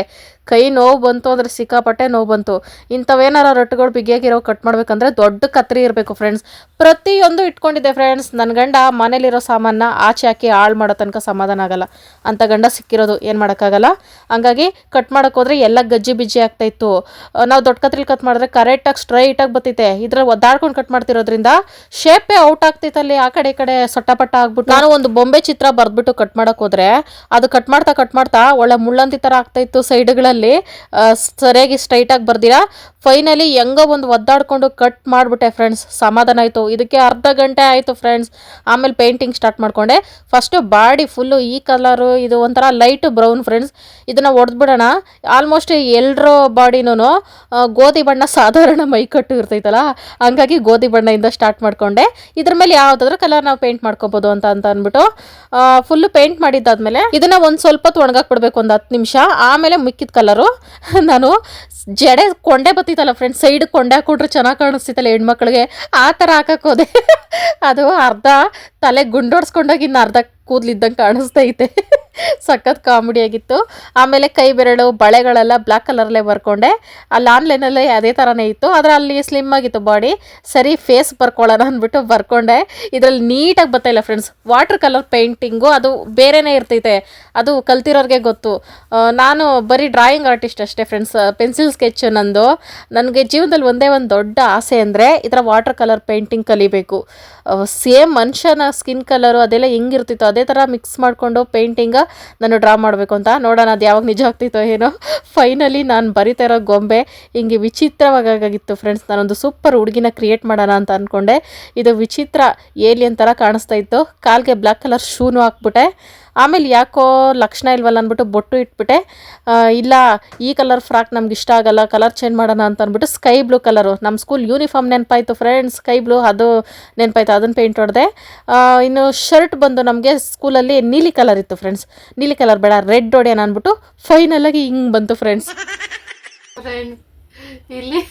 ಕೈ ನೋವು ಬಂತು ಅಂದರೆ ಸಿಕ್ಕಾಪಟ್ಟೆ ನೋವು ಬಂತು. ಇಂಥವೇನಾರ ರಟ್ಟುಗಳು ಬಿಗಿಯಾಗಿರೋ ಕಟ್ ಮಾಡಬೇಕಂದ್ರೆ ದೊಡ್ಡ ಕತ್ರಿ ಇರಬೇಕು ಫ್ರೆಂಡ್ಸ್. ಪ್ರತಿಯೊಂದು ಇಟ್ಕೊಂಡಿದ್ದೆ ಫ್ರೆಂಡ್ಸ್. ನನ್ನ ಗಂಡ ಮನೇಲಿರೋ ಸಾಮಾನ ಆಚೆ ಹಾಕಿ ಹಾಳು ಮಾಡೋ ತನಕ ಸಮಾಧಾನ ಆಗಲ್ಲ. ಅಂಥ ಗಂಡ ಸಿಕ್ಕಿರೋದು ಏನು ಮಾಡೋಕ್ಕಾಗಲ್ಲ. ಹಂಗಾಗಿ ಕಟ್ ಮಾಡೋಕೆ ಹೋದರೆ ಎಲ್ಲ ಗಜ್ಜಿ ಬಿಜ್ಜಿ ಆಗ್ತಾಯಿತ್ತು. ನಾವು ದೊಡ್ಡ ಕತ್ರಿಲಿ ಕಟ್ ಮಾಡಿದ್ರೆ ಕರೆಕ್ಟಾಗಿ ಸ್ಟ್ರೈಟಾಗಿ ಬರ್ತೈತೆ. ಇದ್ರಲ್ಲಿ ಒದ್ದಾಡ್ಕೊಂಡು ಕಟ್ ಮಾಡ್ತಿರೋದ್ರಿಂದ ಶೇಪೇ ಔಟ್ ಆಗ್ತೈತಲ್ಲಿ. ಆ ಕಡೆ ಈ ಕಡೆ ಸೊಟ್ಟಪಟ್ಟ ಆಗ್ಬಿಟ್ಟು ನಾನು ಒಂದು ಬೊಂಬೆ ಚಿತ್ರ ಬರೆದ್ಬಿಟ್ಟು ಕಟ್ ಮಾಡೋಕೆ ಹೋದರೆ ಅದು ಕಟ್ ಮಾಡ್ತಾ ಒಳ್ಳೆ ಮುಳ್ಳಂತಿ ಥರ ಆಗ್ತಾಯಿತ್ತು. ಸೈಡ್ಗಳಲ್ಲಿ ಸರಿಯಾಗಿ ಸ್ಟ್ರೈಟಾಗಿ ಬರ್ದಿರಾ. ಫೈನಲಿ ಹೆಂಗೋ ಒಂದು ಒದ್ದಾಡ್ಕೊಂಡು ಕಟ್ ಮಾಡಿಬಿಟ್ಟೆ ಫ್ರೆಂಡ್ಸ್. ಸಮಾಧಾನ ಆಯಿತು. ಇದಕ್ಕೆ ಅರ್ಧ ಗಂಟೆ ಆಯಿತು ಫ್ರೆಂಡ್ಸ್. ಆಮೇಲೆ ಪೇಂಟಿಂಗ್ ಸ್ಟಾರ್ಟ್ ಮಾಡಿಕೊಂಡೆ. ಫಸ್ಟು ಬಾಡಿ ಫುಲ್ಲು ಈ ಕಲರು, ಇದು ಒಂಥರ ಲೈಟ್ ಬ್ರೌನ್ ಫ್ರೆಂಡ್ಸ್. ಇದನ್ನು ಹೊಡೆದ್ಬಿಡೋಣ. ಆಲ್ಮೋಸ್ಟ್ ಎಲ್ಲರ ಬಾಡಿನೂ ಗೋಧಿ ಬಣ್ಣ ಸಾಧಾರಣ ಮೈಕಟ್ಟು ಇರ್ತೈತಲ್ಲ, ಹಂಗಾಗಿ ಗೋಧಿ ಬಣ್ಣದಿಂದ ಸ್ಟಾರ್ಟ್ ಮಾಡಿಕೊಂಡೆ. ಇದ್ರ ಮೇಲೆ ಯಾವುದಾದ್ರೂ ಕಲರ್ ನಾವು ಪೇಂಟ್ ಮಾಡ್ಕೋಬೋದು ಅಂತ ಅಂದ್ಬಿಟ್ಟು ಫುಲ್ಲು ಪೇಂಟ್ ಮಾಡಿದ್ದಾದ್ಮೇಲೆ ಇದನ್ನು ಒಂದು ಸ್ವಲ್ಪ ಹೊತ್ತು ಒಣಗಾಕ್ಬಿಡ್ಬೇಕು, ಒಂದು 10 ನಿಮಿಷ. ಆಮೇಲೆ ಮಿಕ್ಕಿದ ಕಲರು ನಾನು ಜಡೆ ಕೊಂಡೆ ಬತ್ತಿತ್ತಲ್ಲ ಫ್ರೆಂಡ್ಸ್, ಸೈಡ್ ಕೊಂಡೆ ಹಾಕೊಂಡ್ರೆ ಚೆನ್ನಾಗಿ ಕಾಣಿಸ್ತಿತ್ತಲ್ಲ ಹೆಣ್ಮಕ್ಳಿಗೆ, ಆ ಥರ ಹಾಕಕ್ಕೆ ಹೋದೆ. ಅದು ಅರ್ಧ ತಲೆ ಗುಂಡೋಡ್ಸ್ಕೊಂಡೋಗಿ ಇನ್ನು ಅರ್ಧ ಕೂದಲಿದ್ದಂಗೆ ಕಾಣಿಸ್ತೈತೆ. ಸಖತ್ ಕಾಮಿಡಿ ಆಗಿತ್ತು. ಆಮೇಲೆ ಕೈ ಬೆರಳು ಬಳೆಗಳೆಲ್ಲ ಬ್ಲ್ಯಾಕ್ ಕಲರಲ್ಲೇ ಬರ್ಕೊಂಡೆ. ಅಲ್ಲಿ ಆನ್ಲೈನಲ್ಲೇ ಅದೇ ಥರನೇ ಇತ್ತು, ಆದರೆ ಅಲ್ಲಿ ಸ್ಲಿಮ್ ಆಗಿತ್ತು ಬಾಡಿ. ಸರಿ ಫೇಸ್ ಬರ್ಕೊಳ್ಳೋಣ ಅಂದ್ಬಿಟ್ಟು ಬರ್ಕೊಂಡೆ. ಇದರಲ್ಲಿ ನೀಟಾಗಿ ಬರ್ತಾಯಿಲ್ಲ ಫ್ರೆಂಡ್ಸ್. ವಾಟರ್ ಕಲರ್ ಪೇಂಟಿಂಗು ಅದು ಬೇರೆಯೇ ಇರ್ತೈತೆ. ಅದು ಕಲ್ತಿರೋರಿಗೆ ಗೊತ್ತು. ನಾನು ಬರೀ ಡ್ರಾಯಿಂಗ್ ಆರ್ಟಿಸ್ಟ್ ಅಷ್ಟೇ ಫ್ರೆಂಡ್ಸ್. ಪೆನ್ಸಿಲ್ ಸ್ಕೆಚ್ ನಂದು. ನನಗೆ ಜೀವನದಲ್ಲಿ ಒಂದೇ ಒಂದು ದೊಡ್ಡ ಆಸೆ ಅಂದರೆ ಈ ಥರ ವಾಟರ್ ಕಲರ್ ಪೇಂಟಿಂಗ್ ಕಲಿಬೇಕು. ಸೇಮ್ ಮನುಷ್ಯನ ಸ್ಕಿನ್ ಕಲರು ಅದೆಲ್ಲ ಹೆಂಗಿರ್ತಿತ್ತು ಅದೇ ಥರ ಮಿಕ್ಸ್ ಮಾಡಿಕೊಂಡು ಪೇಂಟಿಂಗ ನಾನು ಡ್ರಾ ಮಾಡಬೇಕು ಅಂತ. ನೋಡೋಣ ಅದು ಯಾವಾಗ ನಿಜ ಆಗ್ತಿತ್ತೋ ಏನೋ. ಫೈನಲಿ ನಾನು ಬರಿತಾ ಇರೋ ಗೊಂಬೆ ಹಿಂಗೆ ವಿಚಿತ್ರವಾಗಿತ್ತು ಫ್ರೆಂಡ್ಸ್. ನಾನೊಂದು ಸೂಪರ್ ಹುಡುಗಿನ ಕ್ರಿಯೇಟ್ ಮಾಡೋಣ ಅಂತ ಅಂದ್ಕೊಂಡೆ. ಇದು ವಿಚಿತ್ರ ಏಲಿಯನ್ ಥರ ಕಾಣಿಸ್ತಾ ಇತ್ತು. ಕಾಲಿಗೆ ಬ್ಲ್ಯಾಕ್ ಕಲರ್ ಶೂನು ಹಾಕ್ಬಿಟ್ಟೆ. ಆಮೇಲೆ ಯಾಕೋ ಲಕ್ಷಣ ಇಲ್ವಲ್ಲ ಅಂದ್ಬಿಟ್ಟು ಬೊಟ್ಟು ಇಟ್ಬಿಟ್ಟೆ. ಇಲ್ಲ ಈ ಕಲರ್ ಫ್ರಾಕ್ ನಮ್ಗೆ ಇಷ್ಟ ಆಗಲ್ಲ, ಕಲರ್ ಚೇಂಜ್ ಮಾಡೋಣ ಅಂತ ಅಂದ್ಬಿಟ್ಟು ಸ್ಕೈ ಬ್ಲೂ ಕಲರು, ನಮ್ಮ ಸ್ಕೂಲ್ ಯೂನಿಫಾರ್ಮ್ ನೆನಪಾಯಿತು ಫ್ರೆಂಡ್ಸ್. ಸ್ಕೈ ಬ್ಲೂ ಅದು ನೆನಪಾಯ್ತು, ಅದನ್ನು ಪೇಂಟ್ ಹೊಡೆದೆ. ಇನ್ನು ಶರ್ಟ್ ಬಂದು ನಮಗೆ ಸ್ಕೂಲಲ್ಲಿ ನೀಲಿ ಕಲರ್ ಇತ್ತು ಫ್ರೆಂಡ್ಸ್. ನೀಲಿ ಕಲರ್ ಬೇಡ ರೆಡ್ ಹೊಡೆಯೋಣ ಅಂದ್ಬಿಟ್ಟು ಫೈನಲಾಗಿ ಹಿಂಗೆ ಬಂತು ಫ್ರೆಂಡ್ಸ್. ಇಲ್ಲಿ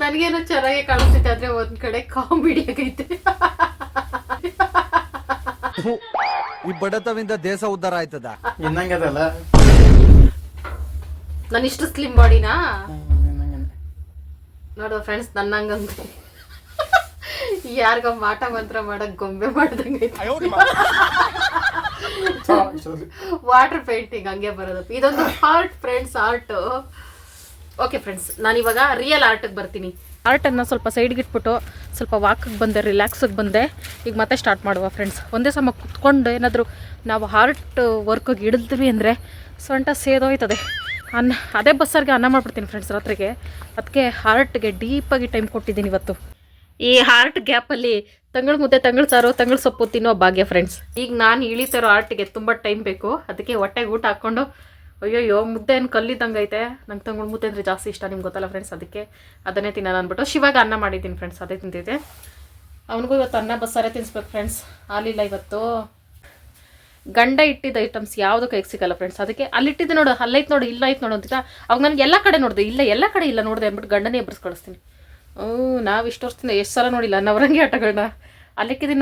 ನನಗೇನೋ ಚೆನ್ನಾಗಿ ಕಾಣಿಸ್ತೈತೆ, ಆದರೆ ಒಂದು ಕಡೆ ಕಾಮಿಡಿ ಆಗೈತೆ. ಈ ಬಡತವಿಂದ ದೇಶ ಉದ್ಧಾರ ಆಯ್ತದ ಇನ್ನಂಗೆ ಅದಲ್ಲ. ನಾನು ಇಷ್ಟು ಸ್ಲಿಮ್ ಬಾಡಿನಾ ನೋಡು ಫ್ರೆಂಡ್ಸ್. ನನ್ನಂಗಂತ ಯಾರಿಗ ಮಾಟ ಮಂತ್ರ ಮಾಡಕ್ ಗೊಂಬೆ ಮಾಡ್ದಂಗೆ ವಾಟರ್ ಪೇಂಟಿಂಗ್ ಹಂಗೆ ಬರೋದು. ಇದೊಂದು art friends, art. Okay friends, ನಾನಿವಾಗ ರಿಯಲ್ ಆರ್ಟಿಗೆ ಬರ್ತೀನಿ. ಆರ್ಟನ್ನು ಸ್ವಲ್ಪ ಸೈಡ್ಗೆ ಇಟ್ಬಿಟ್ಟು ಸ್ವಲ್ಪ ವಾಕಿಗೆ ಬಂದೆ, ರಿಲ್ಯಾಕ್ಸಿಗೆ ಬಂದೆ. ಈಗ ಮತ್ತೆ ಸ್ಟಾರ್ಟ್ ಮಾಡುವ ಫ್ರೆಂಡ್ಸ್. ಒಂದೇ ಸಮ ಕುತ್ಕೊಂಡು ಏನಾದರೂ ನಾವು ಆರ್ಟ್ ವರ್ಕಿಗೆ ಹಿಡಿದ್ವಿ ಅಂದರೆ ಸೊಂಟ ಸೇದೋಯ್ತದೆ. ಅದೇ ಬಸ್ಸರ್ಗೆ ಅನ್ನ ಮಾಡ್ಬಿಡ್ತೀನಿ ಫ್ರೆಂಡ್ಸ್ ರಾತ್ರಿಗೆ. ಅದಕ್ಕೆ ಆರ್ಟ್ಗೆ ಡೀಪಾಗಿ ಟೈಮ್ ಕೊಟ್ಟಿದ್ದೀನಿ ಇವತ್ತು. ಈ ಆರ್ಟ್ ಗ್ಯಾಪಲ್ಲಿ ತಂಗಳು ಮುದ್ದೆ, ತಂಗಳು ಸಾರು, ತಂಗಳು ಸೊಪ್ಪು ತಿನ್ನೋ ಭಾಗ್ಯ ಫ್ರೆಂಡ್ಸ್. ಈಗ ನಾನು ಇಳಿತಿರೋ ಆರ್ಟಿಗೆ ತುಂಬ ಟೈಮ್ ಬೇಕು. ಅದಕ್ಕೆ ಹೊಟ್ಟೆಗೆ ಊಟ ಹಾಕ್ಕೊಂಡು ಅಯ್ಯೋ ಮುದ್ದೆ ಏನು ಕಲ್ಲಿದ್ದಂಗೆ ಐತೆ. ನಂಗೆ ತಂಗಳು ಮುದ್ದೆ ಅಂದರೆ ಜಾಸ್ತಿ ಇಷ್ಟ, ನಿಮ್ಗೆ ಗೊತ್ತಲ್ಲ ಫ್ರೆಂಡ್ಸ್. ಅದಕ್ಕೆ ಅದನ್ನೇ ತಿನ್ನೋಣ ಅಂದ್ಬಿಟ್ಟು ಶಿವಾಗ ಅನ್ನ ಮಾಡಿದ್ದೀನಿ ಫ್ರೆಂಡ್ಸ್. ಅದೇ ತಿಂತಿದ್ದೆ. ಅವನಿಗೂ ಇವತ್ತು ಅನ್ನ ಬಸ್ಸಾರೇ ತಿನ್ನಿಸ್ಬೇಕು ಫ್ರೆಂಡ್ಸ್. ಹಾಲಿಲ್ಲ ಇವತ್ತು. ಗಂಡ ಇಟ್ಟಿದ್ದ ಐಟಮ್ಸ್ ಯಾವುದು ಕೈಗೆ ಸಿಗಲ್ಲ ಫ್ರೆಂಡ್ಸ್. ಅದಕ್ಕೆ ಅಲ್ಲಿಟ್ಟಿದ್ದೆ ನೋಡು, ಅಲ್ಲೈತೆ ನೋಡು, ಇಲ್ಲ ಐತೆ ನೋಡು ಅಂತಿಲ್ಲ. ಅವಾಗ ನನಗೆ ಎಲ್ಲ ಕಡೆ ನೋಡಿದೆ, ಇಲ್ಲ ಎಲ್ಲ ಕಡೆ ಇಲ್ಲ ನೋಡಿದೆ ಅಂದ್ಬಿಟ್ಟು ಗಂಡನೇ ಎಬ್ಬರಿಸಿ ಕಳಿಸ್ತೀನಿ. ನಾವು ಇಷ್ಟು ವರ್ಷದಿಂದ ಎಷ್ಟು ಸಲ ನೋಡಿಲ್ಲ ನವರಂಗಿ ಆಟಗಳನ್ನ. ಅಲ್ಲಿಕ್ಕಿದ್ದೀನಿ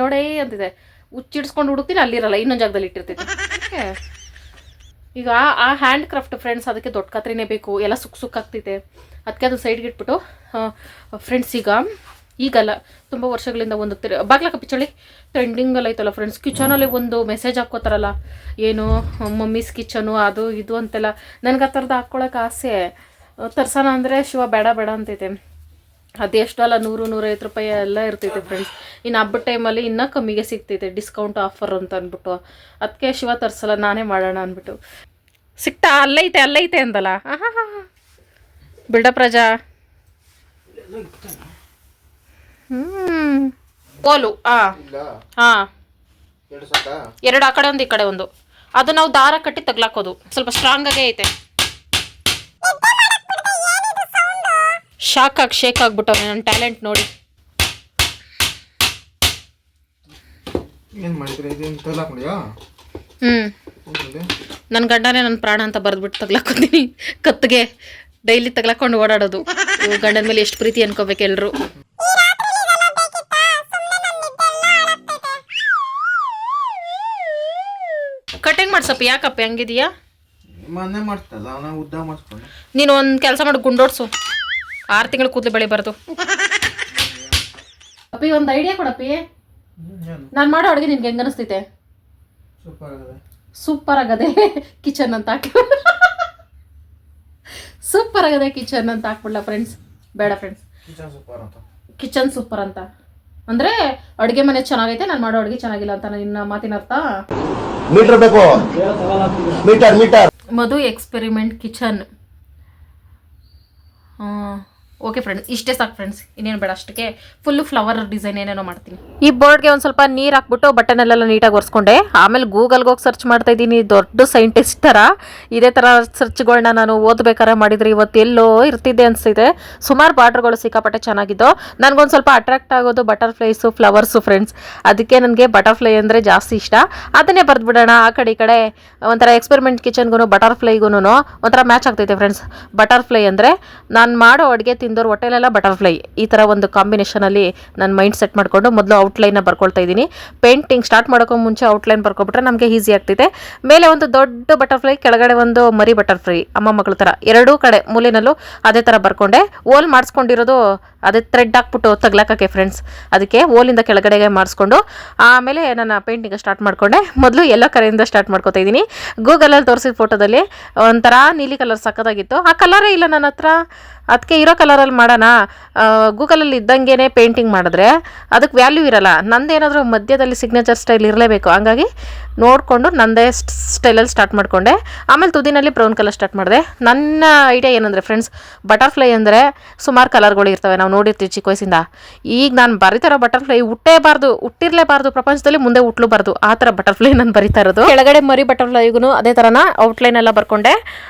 ನೋಡೇ ಅಂತಿದೆ. ಹುಚ್ಚಿಡ್ಸ್ಕೊಂಡು ಹುಡುಕ್ತೀನಿ, ಅಲ್ಲಿರಲ್ಲ, ಇನ್ನೊಂದು ಜಾಗದಲ್ಲಿ ಇಟ್ಟಿರ್ತೈತೆ. ಈಗ ಆ ಹ್ಯಾಂಡ್ ಕ್ರಾಫ್ಟ್ ಫ್ರೆಂಡ್ಸ್, ಅದಕ್ಕೆ ದೊಡ್ಡ ಕತ್ರಿನೇ ಬೇಕು. ಎಲ್ಲ ಸುಕ್ಕಾಗ್ತೈತೆ. ಅದಕ್ಕೆ ಅದು ಸೈಡ್ಗೆ ಇಟ್ಬಿಟ್ಟು ಫ್ರೆಂಡ್ಸ್ ಈಗಲ್ಲ ತುಂಬ ವರ್ಷಗಳಿಂದ ಒಂದು ಬಾಗ್ಲಕ್ಕ ಪಿಚ್ಚಳಿ ಟ್ರೆಂಡಿಂಗಲ್ಲಿ ಐತಲ್ಲ ಫ್ರೆಂಡ್ಸ್. ಕಿಚನಲ್ಲಿ ಒಂದು ಮೆಸೇಜ್ ಹಾಕ್ಕೋತಾರಲ್ಲ, ಏನು ಮಮ್ಮೀಸ್ ಕಿಚನು ಅದು ಇದು ಅಂತೆಲ್ಲ. ನನಗೆ ಆ ಥರದ್ದು ಹಾಕ್ಕೊಳಕ್ಕೆ ಆಸೆ. ತರ್ಸೋಣ ಅಂದರೆ ಶಿವ ಬೇಡ ಅಂತೈತೆ. ಅದೆಷ್ಟು ಅಲ್ಲ 100-150 ರೂಪಾಯಿ ಎಲ್ಲ ಇರ್ತೈತೆ ಫ್ರೆಂಡ್ಸ್. ಇನ್ನು ಹಬ್ಬದ ಟೈಮಲ್ಲಿ ಇನ್ನೂ ಕಮ್ಮಿಗೆ ಸಿಗ್ತೈತೆ, ಡಿಸ್ಕೌಂಟ್ ಆಫರ್ ಅಂತ ಅಂದ್ಬಿಟ್ಟು. ಅದಕ್ಕೆ ಶಿವ ತರ್ಸಲ್ಲ, ನಾನೇ ಮಾಡೋಣ ಅಂದ್ಬಿಟ್ಟು. ಸಿಕ್ತಾ ಅಲ್ಲೈತೆ ಅಂದಲ್ಲ. ಬಿಲ್ಡಪ್ ರಾಜಾ. ಓಲು ಇಲ್ಲ ಹಾಂ ಎರಡು ಸಾಕಾ? ಎರಡು ಆ ಕಡೆ ಒಂದು ಈ ಕಡೆ ಒಂದು. ಅದು ನಾವು ದಾರ ಕಟ್ಟಿ ತಗ್ಲಾಕೋದು. ಸ್ವಲ್ಪ ಸ್ಟ್ರಾಂಗ್ ಆಗೇ ಐತೆ. ಶೇಕ್ ಆಗ್ಬಿಟ್ಟವ್ರೆ ನನ್ನ ಟ್ಯಾಲೆಂಟ್ ನೋಡಿ. ಏನು ಮಾಡಿದ್ರೆ ಇದೇನು ತಗೊಳಕ್ಬಿಡಿಯಾ? ನನ್ನ ಗಂಡನೇ ನನ್ನ ಪ್ರಾಣ ಅಂತ ಬರೆದ್ಬಿಟ್ಟು ತಗ್ಲಾಕೋತೀನಿ ಕತ್ತಿಗೆ. ಡೈಲಿ ತಗ್ಲಾಕೊಂಡು ಓಡಾಡೋದು. ಗಂಡನ ಮೇಲೆ ಎಷ್ಟು ಪ್ರೀತಿ ಅನ್ಕೋಬೇಕು ಎಲ್ಲರೂ. ಕಟಿಂಗ್ ಮಾಡ್ಸಪ್ಪ. ಯಾಕಪ್ಪ ಹಂಗಿದೀಯಾ? ಮೊನ್ನೆ ಮಾಡ್ತಲ್ಲ ನಾವು ಉದ್ದ ಮಾಡಿಸ್ಕೊಂಡು. ನೀನು ಒಂದು ಕೆಲಸ ಮಾಡಿ ಗುಂಡೋಡ್ಸು. 6 ತಿಂಗಳು ಕೂದಲು ಬೆಳಿಬಾರ್ದು. ಅಪ್ಪಿ ಒಂದು ಐಡಿಯಾ ಕೊಡಪ್ಪಿ. ನಾನು ಮಾಡೋ ಅಡುಗೆ ನಿನ್ಗೆ ಹೆಂಗೆ ಅನಿಸ್ತೈತೆ? ಸೂಪರ್ ಆಗದೆ ಕಿಚನ್ ಅಂತ ಹಾಕಿ. ಸೂಪರ್ ಆಗದೆ ಕಿಚನ್ ಅಂತ ಹಾಕ್ಬಿಡ್ಲ ಫ್ರೆಂಡ್ಸ್? ಬೇಡ ಫ್ರೆಂಡ್ಸ್, ಕಿಚನ್ ಸೂಪರ್ ಅಂತ ಅಂದ್ರೆ ಅಡುಗೆ ಮನೆ ಚೆನ್ನಾಗೈತೆ, ನಾನು ಮಾಡೋ ಅಡುಗೆ ಚೆನ್ನಾಗಿಲ್ಲ ಅಂತ ನಿನ್ನ ಮಾತಿನ ಅರ್ಥ? ಮೀಟರ್ ಬೇಕು, ಮೀಟರ್. ಮಧು ಎಕ್ಸ್ಪೆರಿಮೆಂಟ್ ಕಿಚನ್. ಓಕೆ ಫ್ರೆಂಡ್ಸ್, ಇಷ್ಟೇ ಸಾಕು ಫ್ರೆಂಡ್ಸ್, ಇನ್ನೇನು ಬೇಡ. ಅಷ್ಟಕ್ಕೆ ಫುಲ್ಲು ಫ್ಲವರ್ ಡಿಸೈನ್ ಏನೇನೋ ಮಾಡ್ತೀನಿ. ಈ ಬೋರ್ಡ್ಗೆ ಒಂದು ಸ್ವಲ್ಪ ನೀರು ಹಾಕ್ಬಿಟ್ಟು ಬಟನೆಲ್ಲ ನೀಟಾಗಿ ಒರೆಸ್ಕೊಂಡೆ. ಆಮೇಲೆ ಗೂಗಲ್ಗೆ ಹೋಗಿ ಸರ್ಚ್ ಮಾಡ್ತಾ ಇದ್ದೀನಿ. ದೊಡ್ಡ ಸೈಂಟಿಸ್ಟ್ ಥರ ಇದೇ ಥರ ಸರ್ಚ್ಗಳನ್ನ ನಾನು ಓದ್ಬೇಕಾರೆ ಮಾಡಿದರೆ ಇವತ್ತು ಎಲ್ಲೋ ಇರ್ತಿದ್ದೆ ಅನಿಸ್ತಿದೆ. ಸುಮಾರು ಬಾರ್ಡ್ರ್ಗಳು ಸಿಕ್ಕಾಪಟ್ಟೆ ಚೆನ್ನಾಗಿದ್ದು. ನನಗೊಂದು ಸ್ವಲ್ಪ ಅಟ್ರಾಕ್ಟ್ ಆಗೋದು ಬಟರ್ಫ್ಲೈಸು, ಫ್ಲವರ್ಸು ಫ್ರೆಂಡ್ಸ್. ಅದಕ್ಕೆ ನನಗೆ ಬಟರ್ಫ್ಲೈ ಅಂದರೆ ಜಾಸ್ತಿ ಇಷ್ಟ. ಅದನ್ನೇ ಬರೆದ್ಬಿಡೋಣ. ಆ ಕಡೆ ಒಂಥರ ಎಕ್ಸ್ಪೆರಿಮೆಂಟ್ ಕಿಚನ್ಗೂ ಬಟರ್ಫ್ಲೈಗೂ ಒಂಥರ ಮ್ಯಾಚ್ ಆಗ್ತೈತೆ ಫ್ರೆಂಡ್ಸ್. ಬಟರ್ಫ್ಲೈ ಅಂದರೆ ನಾನು ಮಾಡೋ ಅಡುಗೆ ತಿಂದೋರು ಹೊಟ್ಟೆಲೆಲ್ಲ ಬಟರ್ಫ್ಲೈ. ಈ ಥರ ಒಂದು ಕಾಂಬಿನೇಷನಲ್ಲಿ ನಾನು ಮೈಂಡ್ ಸೆಟ್ ಮಾಡಿಕೊಂಡು ಮೊದಲು ಔಟ್ಲೈನ್ನ ಬರ್ಕೊಳ್ತಾ ಇದ್ದೀನಿ. ಪೇಂಟಿಂಗ್ ಸ್ಟಾರ್ಟ್ ಮಾಡೋಕ್ಕೂ ಮುಂಚೆ ಔಟ್ಲೈನ್ ಬರ್ಕೊಬಿಟ್ರೆ ನಮಗೆ ಈಸಿ ಆಗ್ತಿದೆ. ಮೇಲೆ ಒಂದು ದೊಡ್ಡ ಬಟರ್ಫ್ಲೈ, ಕೆಳಗಡೆ ಒಂದು ಮರಿ ಬಟರ್ಫ್ಲೈ, ಅಮ್ಮ ಮಕ್ಕಳ ಥರ ಎರಡೂ ಕಡೆ ಮೂಲೆನಲ್ಲೂ ಅದೇ ಥರ ಬರ್ಕೊಂಡೆ. ಓಲ್ ಮಾಡಿಸ್ಕೊಂಡಿರೋದು ಅದೇ ಥ್ರೆಡ್ ಹಾಕ್ಬಿಟ್ಟು ತಗ್ಲಾಕಕ್ಕೆ ಫ್ರೆಂಡ್ಸ್. ಅದಕ್ಕೆ ಓಲಿಂದ ಕೆಳಗಡೆಗೆ ಮಾಡಿಸ್ಕೊಂಡು ಆಮೇಲೆ ನನ್ನ ಪೇಂಟಿಂಗ್ ಸ್ಟಾರ್ಟ್ ಮಾಡಿಕೊಂಡೆ. ಮೊದಲು ಎಲ್ಲೋ ಕಲರಿಂದ ಸ್ಟಾರ್ಟ್ ಮಾಡ್ಕೊತಾ ಇದ್ದೀನಿ. ಗೂಗಲಲ್ಲಿ ತೋರಿಸಿದ ಫೋಟೋದಲ್ಲಿ ಒಂಥರ ನೀಲಿ ಕಲರ್ ಸಕ್ಕತ್ತಾಗಿತ್ತು. ಆ ಕಲರೇ ಇಲ್ಲ ನನ್ನ ಹತ್ರ. ಅದಕ್ಕೆ ಇರೋ ಕಲರಲ್ಲಿ ಮಾಡೋಣ. ಗೂಗಲಲ್ಲಿ ಇದ್ದಂಗೆ ಪೇಂಟಿಂಗ್ ಮಾಡಿದ್ರೆ ಅದಕ್ಕೆ ವ್ಯಾಲ್ಯೂ ಇರಲ್ಲ. ನಂದೇನಾದರೂ ಮಧ್ಯದಲ್ಲಿ ಸಿಗ್ನೇಚರ್ ಸ್ಟೈಲ್ ಇರಲೇಬೇಕು. ಹಂಗಾಗಿ ನೋಡಿಕೊಂಡು ನಂದೇ ಸ್ಟೈಲಲ್ಲಿ ಸ್ಟಾರ್ಟ್ ಮಾಡಿಕೊಂಡೆ. ಆಮೇಲೆ ತುದಿನಲ್ಲಿ ಬ್ರೌನ್ ಕಲರ್ ಸ್ಟಾರ್ಟ್ ಮಾಡಿದೆ. ನನ್ನ ಐಡಿಯಾ ಏನಂದರೆ ಫ್ರೆಂಡ್ಸ್, ಬಟರ್ಫ್ಲೈ ಅಂದರೆ ಸುಮಾರು ಕಲರ್ಗಳು ಇರ್ತವೆ, ನಾವು ನೋಡಿರ್ತೀವಿ ಚಿಕ್ಕ ವಯಸ್ಸಿಂದ. ಈಗ ನಾನು ಬರೀತಾರೋ ಬಟರ್ಫ್ಲೈ ಹುಟ್ಟಿರಲೇಬಾರ್ದು ಪ್ರಪಂಚದಲ್ಲಿ, ಮುಂದೆ ಹುಟ್ಟಲೂಬಾರ್ದು. ಆ ಥರ ಬಟರ್ಫ್ಲೈ ನಾನು ಬರೀತಾ ಇರೋದು. ಕೆಳಗಡೆ ಮರಿ ಬಟರ್ಫ್ಲೈಗೂ ಅದೇ ಥರನ ಔಟ್ಲೈನ್ ಎಲ್ಲ ಬರ್ಕೊಂಡೆ.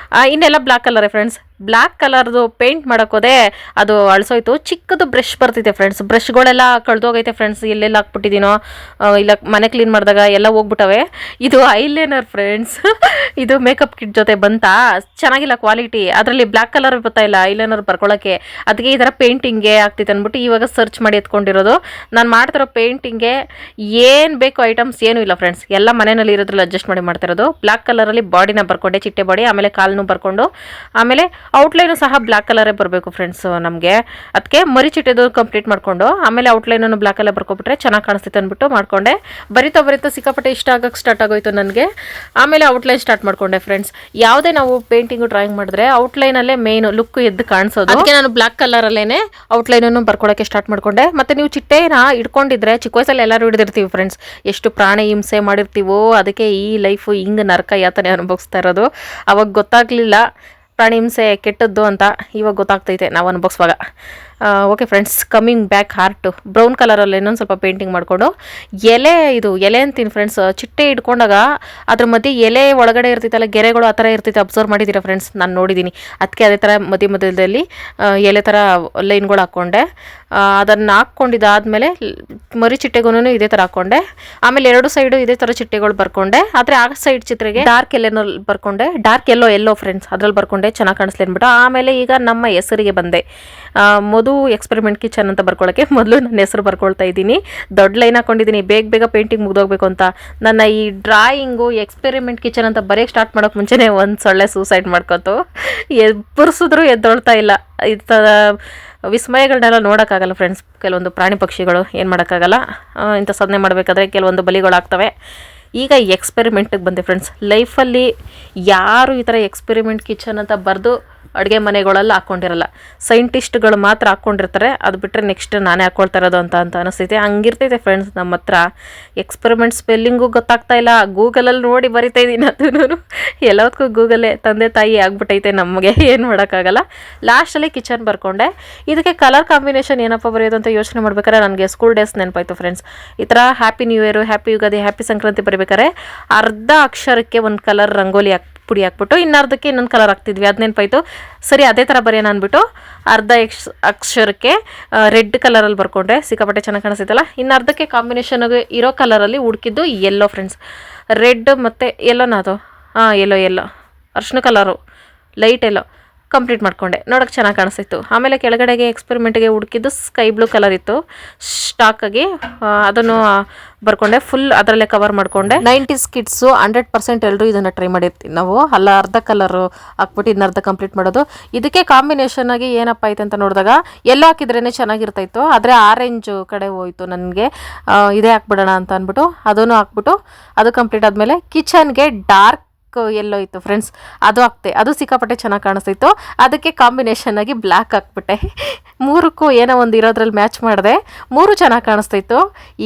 ಇನ್ನೆಲ್ಲ ಬ್ಲ್ಯಾಕ್ ಕಲರೇ ಫ್ರೆಂಡ್ಸ್. ಬ್ಲ್ಯಾಕ್ ಕಲರ್ದು ಪೇಂಟ್ ಮಾಡೋಕೋದೆ ಅದು ಅಳಿಸೋಯ್ತು. ಚಿಕ್ಕದು ಬ್ರಷ್ ಬರ್ತಿದೆ ಫ್ರೆಂಡ್ಸ್. ಬ್ರಷ್ಗಳೆಲ್ಲ ಕಳೆದೋಗೈತೆ ಫ್ರೆಂಡ್ಸ್. ಎಲ್ಲೆಲ್ಲ ಹಾಕ್ಬಿಟ್ಟಿದ್ದೀನೋ ಇಲ್ಲ ಮನೆ ಕ್ಲೀನ್ ಮಾಡಿದಾಗ ಎಲ್ಲ ಹೋಗ್ಬಿಟ್ಟವೆ. ಇದು ಐಲೈನರ್ ಫ್ರೆಂಡ್ಸ್. ಇದು ಮೇಕಪ್ ಕಿಟ್ ಜೊತೆ ಬಂತಾ, ಚೆನ್ನಾಗಿಲ್ಲ ಕ್ವಾಲಿಟಿ. ಅದರಲ್ಲಿ ಬ್ಲ್ಯಾಕ್ ಕಲರ್ ಗೊತ್ತಾಯಿಲ್ಲ ಐಲೈನರ್ ಬರ್ಕೊಳ್ಳೋಕ್ಕೆ. ಅದಕ್ಕೆ ಈ ಥರ ಪೇಂಟಿಂಗ್ಗೆ ಆಗ್ತಿತ್ತು ಅಂದ್ಬಿಟ್ಟು ಇವಾಗ ಸರ್ಚ್ ಮಾಡಿ ಎತ್ಕೊಂಡಿರೋದು. ನಾನು ಮಾಡ್ತಿರೋ ಪೇಂಟಿಂಗ್ಗೆ ಏನು ಬೇಕು ಐಟಮ್ಸ್ ಏನೂ ಇಲ್ಲ ಫ್ರೆಂಡ್ಸ್. ಎಲ್ಲ ಮನೆಯಲ್ಲಿ ಇರೋದ್ರಲ್ಲಿ ಅಡ್ಜಸ್ಟ್ ಮಾಡಿ ಮಾಡ್ತಿರೋದು. ಬ್ಲ್ಯಾಕ್ ಕಲರಲ್ಲಿ ಬಾಡಿನ ಬರ್ಕೊಂಡೆ, ಚಿಟ್ಟೆ ಬಾಡಿ. ಆಮೇಲೆ ಕಾಲನ್ನು ಬರ್ಕೊಂಡು ಆಮೇಲೆ ಔಟ್ಲೈನು ಸಹ ಬ್ಲ್ಯಾಕ್ ಕಲರೇ ಬರಬೇಕು ಫ್ರೆಂಡ್ಸ್ ನಮಗೆ. ಅದಕ್ಕೆ ಮರಿ ಚಿಟ್ಟೆದು ಕಂಪ್ಲೀಟ್ ಮಾಡಿಕೊಂಡು ಆಮೇಲೆ ಔಟ್ಲೈನನ್ನು ಬ್ಲ್ಯಾಕ್ ಕಲರ್ ಬರ್ಕೊಬಿಟ್ರೆ ಚೆನ್ನಾಗಿ ಕಾಣಿಸ್ತಿತ್ತು ಅಂದ್ಬಿಟ್ಟು ಮಾಡಿಕೊಂಡೆ. ಬರಿತಾ ಸಿಕ್ಕಾಪಟ್ಟೆ ಇಷ್ಟ ಆಗಕ್ಕೆ ಸ್ಟಾರ್ಟ್ ಆಗೋಯ್ತು ನನಗೆ. ಆಮೇಲೆ ಔಟ್ಲೈನ್ ಸ್ಟಾರ್ಟ್ ಮಾಡಿಕೊಂಡೆ ಫ್ರೆಂಡ್ಸ್. ಯಾವುದೇ ನಾವು ಪೇಂಟಿಂಗು ಡ್ರಾಯಿಂಗ್ ಮಾಡಿದ್ರೆ ಔಟ್ಲೈನಲ್ಲೇ ಮೇನ್ ಲುಕ್ ಎದ್ದು ಕಾಣಿಸೋದು. ಅದಕ್ಕೆ ನಾನು ಬ್ಲ್ಯಾಕ್ ಕಲರಲ್ಲೇ ಔಟ್ಲೈನನ್ನು ಬರ್ಕೊಳ್ಳೋಕ್ಕೆ ಸ್ಟಾರ್ಟ್ ಮಾಡಿಕೊಂಡೆ. ಮತ್ತು ನೀವು ಚಿಟ್ಟೆನ ಇಟ್ಕೊಂಡಿದ್ರೆ ಚಿಕ್ಕ ವಯಸ್ಸಲ್ಲಿ ಎಲ್ಲರೂ ಹಿಡಿದಿರ್ತೀವಿ ಫ್ರೆಂಡ್ಸ್. ಎಷ್ಟು ಪ್ರಾಣಿ ಹಿಂಸೆ ಮಾಡಿರ್ತೀವೋ, ಅದಕ್ಕೆ ಈ ಲೈಫು ಹಿಂಗೆ ನರಕ ಯಾತನೆ ಅನುಭವಿಸ್ತಾ ಇರೋದು. ಅವಾಗ ಗೊತ್ತಾಗಲಿಲ್ಲ ಪ್ರಾಣಿ ಹಿಂಸೆ ಕೆಟ್ಟದ್ದು ಅಂತ. ಇವಾಗ ಗೊತ್ತಾಗ್ತೈತೆ ನಾವು ಅನುಭವಿಸುವಾಗ. Okay friends, coming back heart brown ಕಲರಲ್ಲಿ ಇನ್ನೊಂದು ಸ್ವಲ್ಪ ಪೇಂಟಿಂಗ್ ಮಾಡಿಕೊಂಡು ಎಲೆ ಅಂತೀನಿ ಫ್ರೆಂಡ್ಸ್. ಚಿಟ್ಟೆ ಇಟ್ಕೊಂಡಾಗ ಅದ್ರ ಮಧ್ಯೆ ಎಲೆ ಒಳಗಡೆ ಇರ್ತಿತ್ತಲ್ಲ, ಗೆರೆಗಳು ಆ ಥರ ಇರ್ತೈತೆ. ಅಬ್ಸರ್ವ್ ಮಾಡಿದ್ದೀರಾ ಫ್ರೆಂಡ್ಸ್? ನಾನು ನೋಡಿದ್ದೀನಿ. ಅದಕ್ಕೆ ಅದೇ ಥರ ಮಧ್ಯದಲ್ಲಿ ಎಲೆ ಥರ ಲೈನ್ಗಳು ಹಾಕ್ಕೊಂಡೆ. ಅದನ್ನು ಹಾಕ್ಕೊಂಡಿದ್ದಾದಮೇಲೆ ಮರಿ ಚಿಟ್ಟೆಗೂ ಇದೇ ಥರ ಹಾಕ್ಕೊಂಡೆ. ಆಮೇಲೆ ಎರಡು ಸೈಡು ಇದೇ ಥರ ಚಿಟ್ಟೆಗಳು ಬರ್ಕೊಂಡೆ. ಆದರೆ ಆ ಸೈಡ್ ಚಿತ್ರೆಗೆ ಡಾರ್ಕ್ ಎಲ್ಲೆನಲ್ಲಿ ಬರ್ಕೊಂಡೆ. ಡಾರ್ಕ್ ಎಲ್ಲೋ ಫ್ರೆಂಡ್ಸ್, ಅದ್ರಲ್ಲಿ ಬರ್ಕೊಂಡೆ ಚೆನ್ನಾಗಿ ಕಾಣಿಸ್ಲಿ ಅಂದ್ಬಿಟ್ಟು. ಆಮೇಲೆ ಈಗ ನಮ್ಮ ಹೆಸರಿಗೆ ಬಂದೆ. ಮಧು ಎಕ್ಸ್ಪೆರಿಮೆಂಟ್ ಕಿಚನ್ ಅಂತ ಬರ್ಕೊಳ್ಳೋಕ್ಕೆ ಮೊದಲು ನನ್ನ ಹೆಸರು ಬರ್ಕೊಳ್ತಾ ಇದ್ದೀನಿ. ದೊಡ್ಡ ಲೈನ್ ಹಾಕ್ಕೊಂಡಿದ್ದೀನಿ ಬೇಗ ಪೇಂಟಿಂಗ್ ಮುಗಿದೋಗ್ಬೇಕು ಅಂತ. ನನ್ನ ಈ ಡ್ರಾಯಿಂಗು ಎಕ್ಸ್ಪೆರಿಮೆಂಟ್ ಕಿಚನ್ ಅಂತ ಬರೆಯೋಕ್ಕೆ ಸ್ಟಾರ್ಟ್ ಮಾಡೋಕ್ಕೆ ಮುಂಚೆನೇ ಒಂದು ಸೊಳ್ಳೆ ಸೂಸೈಡ್ ಮಾಡ್ಕೊತು. ಎಬ್ಬರಿಸಿದ್ರು ಎದ್ದೊಳ್ತಾ ಇಲ್ಲ. ಈ ಥರ ವಿಸ್ಮಯಗಳನ್ನೆಲ್ಲ ನೋಡೋಕ್ಕಾಗಲ್ಲ ಫ್ರೆಂಡ್ಸ್. ಕೆಲವೊಂದು ಪ್ರಾಣಿ ಪಕ್ಷಿಗಳು ಏನು ಮಾಡೋಕ್ಕಾಗಲ್ಲ. ಇಂಥ ಸಾಧನೆ ಮಾಡಬೇಕಾದ್ರೆ ಕೆಲವೊಂದು ಬಲಿಗಳಾಗ್ತವೆ. ಈಗ ಎಕ್ಸ್ಪೆರಿಮೆಂಟಿಗೆ ಬಂದೆ ಫ್ರೆಂಡ್ಸ್. ಲೈಫಲ್ಲಿ ಯಾರು ಈ ಥರ ಎಕ್ಸ್ಪೆರಿಮೆಂಟ್ ಕಿಚನ್ ಅಂತ ಬರೆದು ಅಡುಗೆ ಮನೆಗಳೆಲ್ಲ ಹಾಕ್ಕೊಂಡಿರಲ್ಲ. ಸೈಂಟಿಸ್ಟ್ಗಳು ಮಾತ್ರ ಹಾಕ್ಕೊಂಡಿರ್ತಾರೆ. ಅದು ಬಿಟ್ಟರೆ ನೆಕ್ಸ್ಟ್ ನಾನೇ ಹಾಕ್ಕೊಳ್ತಾ ಇರೋದು ಅಂತ ಅನಿಸ್ತೈತೆ. ಹಂಗಿರ್ತೈತೆ ಫ್ರೆಂಡ್ಸ್ ನಮ್ಮ ಹತ್ರ. ಎಕ್ಸ್ಪೆರಿಮೆಂಟ್ ಸ್ಪೆಲ್ಲಿಂಗು ಗೊತ್ತಾಗ್ತಾ ಇಲ್ಲ, ಗೂಗಲಲ್ಲಿ ನೋಡಿ ಬರಿತಾ ಇದ್ದೀನಿ. ಅದೂ ಎಲ್ಲದಕ್ಕೂ ಗೂಗಲೇ ತಂದೆ ತಾಯಿ ಆಗ್ಬಿಟ್ಟೈತೆ ನಮಗೆ, ಏನು ಮಾಡೋಕ್ಕಾಗಲ್ಲ. ಲಾಸ್ಟಲ್ಲಿ ಕಿಚನ್ ಬರ್ಕೊಂಡೆ. ಇದಕ್ಕೆ ಕಲರ್ ಕಾಂಬಿನೇಷನ್ ಏನಪ್ಪ ಬರೆಯೋದು ಅಂತ ಯೋಚನೆ ಮಾಡ್ಬೇಕಾದ್ರೆ ನನಗೆ ಸ್ಕೂಲ್ ಡೇಸ್ ನೆನಪಾಯ್ತು ಫ್ರೆಂಡ್ಸ್. ಈ ಥರ happy new year, happy Ugadi, happy Sankranti ಬರೀಬೇಕಾದ್ರೆ ಅರ್ಧ ಅಕ್ಷರಕ್ಕೆ ಒಂದು ಕಲರ್ ರಂಗೋಲಿ ಪುಡಿ ಹಾಕ್ಬಿಟ್ಟು ಇನ್ನರ್ಧಕ್ಕೆ ಇನ್ನೊಂದು ಕಲರ್ ಹಾಕ್ತಿದ್ವಿ. ಅದು ನೆನಪಾಯ್ತು. ಸರಿ ಅದೇ ಥರ ಬರೆಯೋಣ ಅಂದ್ಬಿಟ್ಟು ಅರ್ಧ ಅಕ್ಷರಕ್ಕೆ ರೆಡ್ ಕಲರಲ್ಲಿ ಬರ್ಕೊಂಡೆ. ಸಿಕ್ಕಾಪಟ್ಟೆ ಚೆನ್ನಾಗಿ ಕಾಣಿಸ್ತೈತಲ್ಲ. ಇನ್ನು ಅರ್ಧಕ್ಕೆ ಕಾಂಬಿನೇಷನ್ಗೆ ಇರೋ ಕಲರಲ್ಲಿ ಹುಡುಕಿದ್ದು ಎಲ್ಲೋ ಫ್ರೆಂಡ್ಸ್. ರೆಡ್ ಮತ್ತು ಎಲ್ಲೋನ ಅದು ಎಲ್ಲೋ ಅರ್ಶಿನ ಕಲರು ಲೈಟ್ ಎಲ್ಲೋ ಕಂಪ್ಲೀಟ್ ಮಾಡ್ಕೊಂಡೆ. ನೋಡೋಕೆ ಚೆನ್ನಾಗಿ ಕಾಣಿಸ್ತಿತ್ತು. ಆಮೇಲೆ ಕೆಳಗಡೆಗೆ ಎಕ್ಸ್ಪೆರಿಮೆಂಟ್ಗೆ ಹುಡುಕಿದ್ದು ಸ್ಕೈ ಬ್ಲೂ ಕಲರ್ ಇತ್ತು ಸ್ಟಾಕಾಗಿ, ಅದನ್ನು ಬರ್ಕೊಂಡೆ. ಫುಲ್ ಅದರಲ್ಲೇ ಕವರ್ ಮಾಡಿಕೊಂಡೆ. 90s ಕಿಡ್ಸು 100% ಎಲ್ಲರೂ ಇದನ್ನು ಟ್ರೈ ಮಾಡಿರ್ತೀವಿ ನಾವು. ಅಲ್ಲ ಅರ್ಧ ಕಲರು ಹಾಕ್ಬಿಟ್ಟು ಇನ್ನರ್ಧ ಕಂಪ್ಲೀಟ್ ಮಾಡೋದು. ಇದಕ್ಕೆ ಕಾಂಬಿನೇಷನ್ ಆಗಿ ಏನಪ್ಪ ಆಯ್ತು ಅಂತ ನೋಡಿದಾಗ ಎಲ್ಲೋ ಹಾಕಿದ್ರೇ ಚೆನ್ನಾಗಿರ್ತಾಯಿತ್ತು. ಆದರೆ ಆರೆಂಜು ಕಡೆ ಹೋಯ್ತು ನನಗೆ. ಇದೇ ಹಾಕ್ಬಿಡೋಣ ಅಂತ ಅಂದ್ಬಿಟ್ಟು ಅದನ್ನು ಹಾಕ್ಬಿಟ್ಟು ಅದು ಕಂಪ್ಲೀಟ್ ಆದಮೇಲೆ ಕಿಚನ್ಗೆ ಡಾರ್ಕ್ ಎಲ್ಲೋ ಇತ್ತು ಫ್ರೆಂಡ್ಸ್, ಅದು ಹಾಕ್ತೆ. ಅದು ಸಿಕ್ಕಾಪಟ್ಟೆ ಚೆನ್ನಾಗಿ ಕಾಣಿಸ್ತಿತ್ತು. ಅದಕ್ಕೆ ಕಾಂಬಿನೇಷನ್ ಆಗಿ ಬ್ಲ್ಯಾಕ್ ಹಾಕ್ಬಿಟ್ಟೆ. ಮೂರಕ್ಕೂ ಏನೋ ಒಂದು ಇರೋದ್ರಲ್ಲಿ ಮ್ಯಾಚ್ ಮಾಡಿದೆ. ಮೂರು ಚೆನ್ನಾಗಿ ಕಾಣಿಸ್ತಿತ್ತು.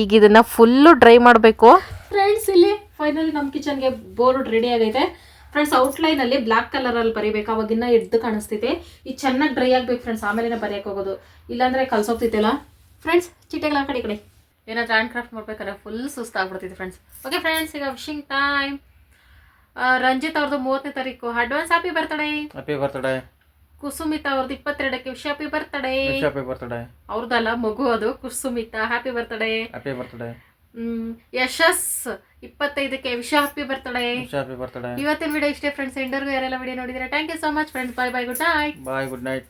ಈಗ ಇದನ್ನು ಫುಲ್ಲು ಡ್ರೈ ಮಾಡಬೇಕು ಫ್ರೆಂಡ್ಸ್. ಇಲ್ಲಿ ಫೈನಲಿ ನಮ್ಮ ಕಿಚನ್ಗೆ ಬೋರ್ಡ್ ರೆಡಿ ಆಗೈತೆ ಫ್ರೆಂಡ್ಸ್. ಔಟ್ಲೈನಲ್ಲಿ ಬ್ಲ್ಯಾಕ್ ಕಲರಲ್ಲಿ ಬರೀಬೇಕು, ಅವಾಗಿನ್ನ ಎದ್ದು ಕಾಣಿಸ್ತೈತೆ. ಇದು ಚೆನ್ನಾಗಿ ಡ್ರೈ ಆಗಬೇಕು ಫ್ರೆಂಡ್ಸ್, ಆಮೇಲೆ ಬರೆಯೋಕೆ ಹೋಗೋದು. ಇಲ್ಲಾಂದರೆ ಕಲ್ಸೋಗ್ತೈತಲ್ಲ ಫ್ರೆಂಡ್ಸ್. ಚೀಟೆಗಳ ಕಡೆ ಏನಾದರೂ ಹ್ಯಾಂಡ್ ಕ್ರಾಫ್ಟ್ ಮಾಡ್ಬೇಕಾದ್ರೆ ಫುಲ್ ಸುಸ್ತಾಗ್ಬಿಡ್ತೈತೆ ಫ್ರೆಂಡ್ಸ್. ಓಕೆ ಫ್ರೆಂಡ್ಸ್, ಈಗ ವಿಶಿಂಗ್ ಟೈಮ್. ರಂಜಿತ್ ಅವ್ರದ್ದು 30ನೇ ತಾರೀಕು advance happy birthday. Happy birthday. Kusumita ಅವ್ರದ್ದು 22ಕ್ಕೆ wish happy birthday. Happy birthday. ಅವ್ರದ್ದಲ್ಲ ಮಗು ಅದು, Kusumita happy birthday. Happy birthday. Yashas 25ಕ್ಕೆ wish happy birthday. Happy birthday. ಇವತ್ತಿನ ವಿಡಿಯೋ ಇಷ್ಟೇ ಫ್ರೆಂಡ್ಸ್. ಎಂಡರ್ಗೂ ಯಾರೆಲ್ಲ ವಿಡಿಯೋ ನೋಡಿದ್ರೆ thank you so much friends. Bye bye, good night. Bye, good night.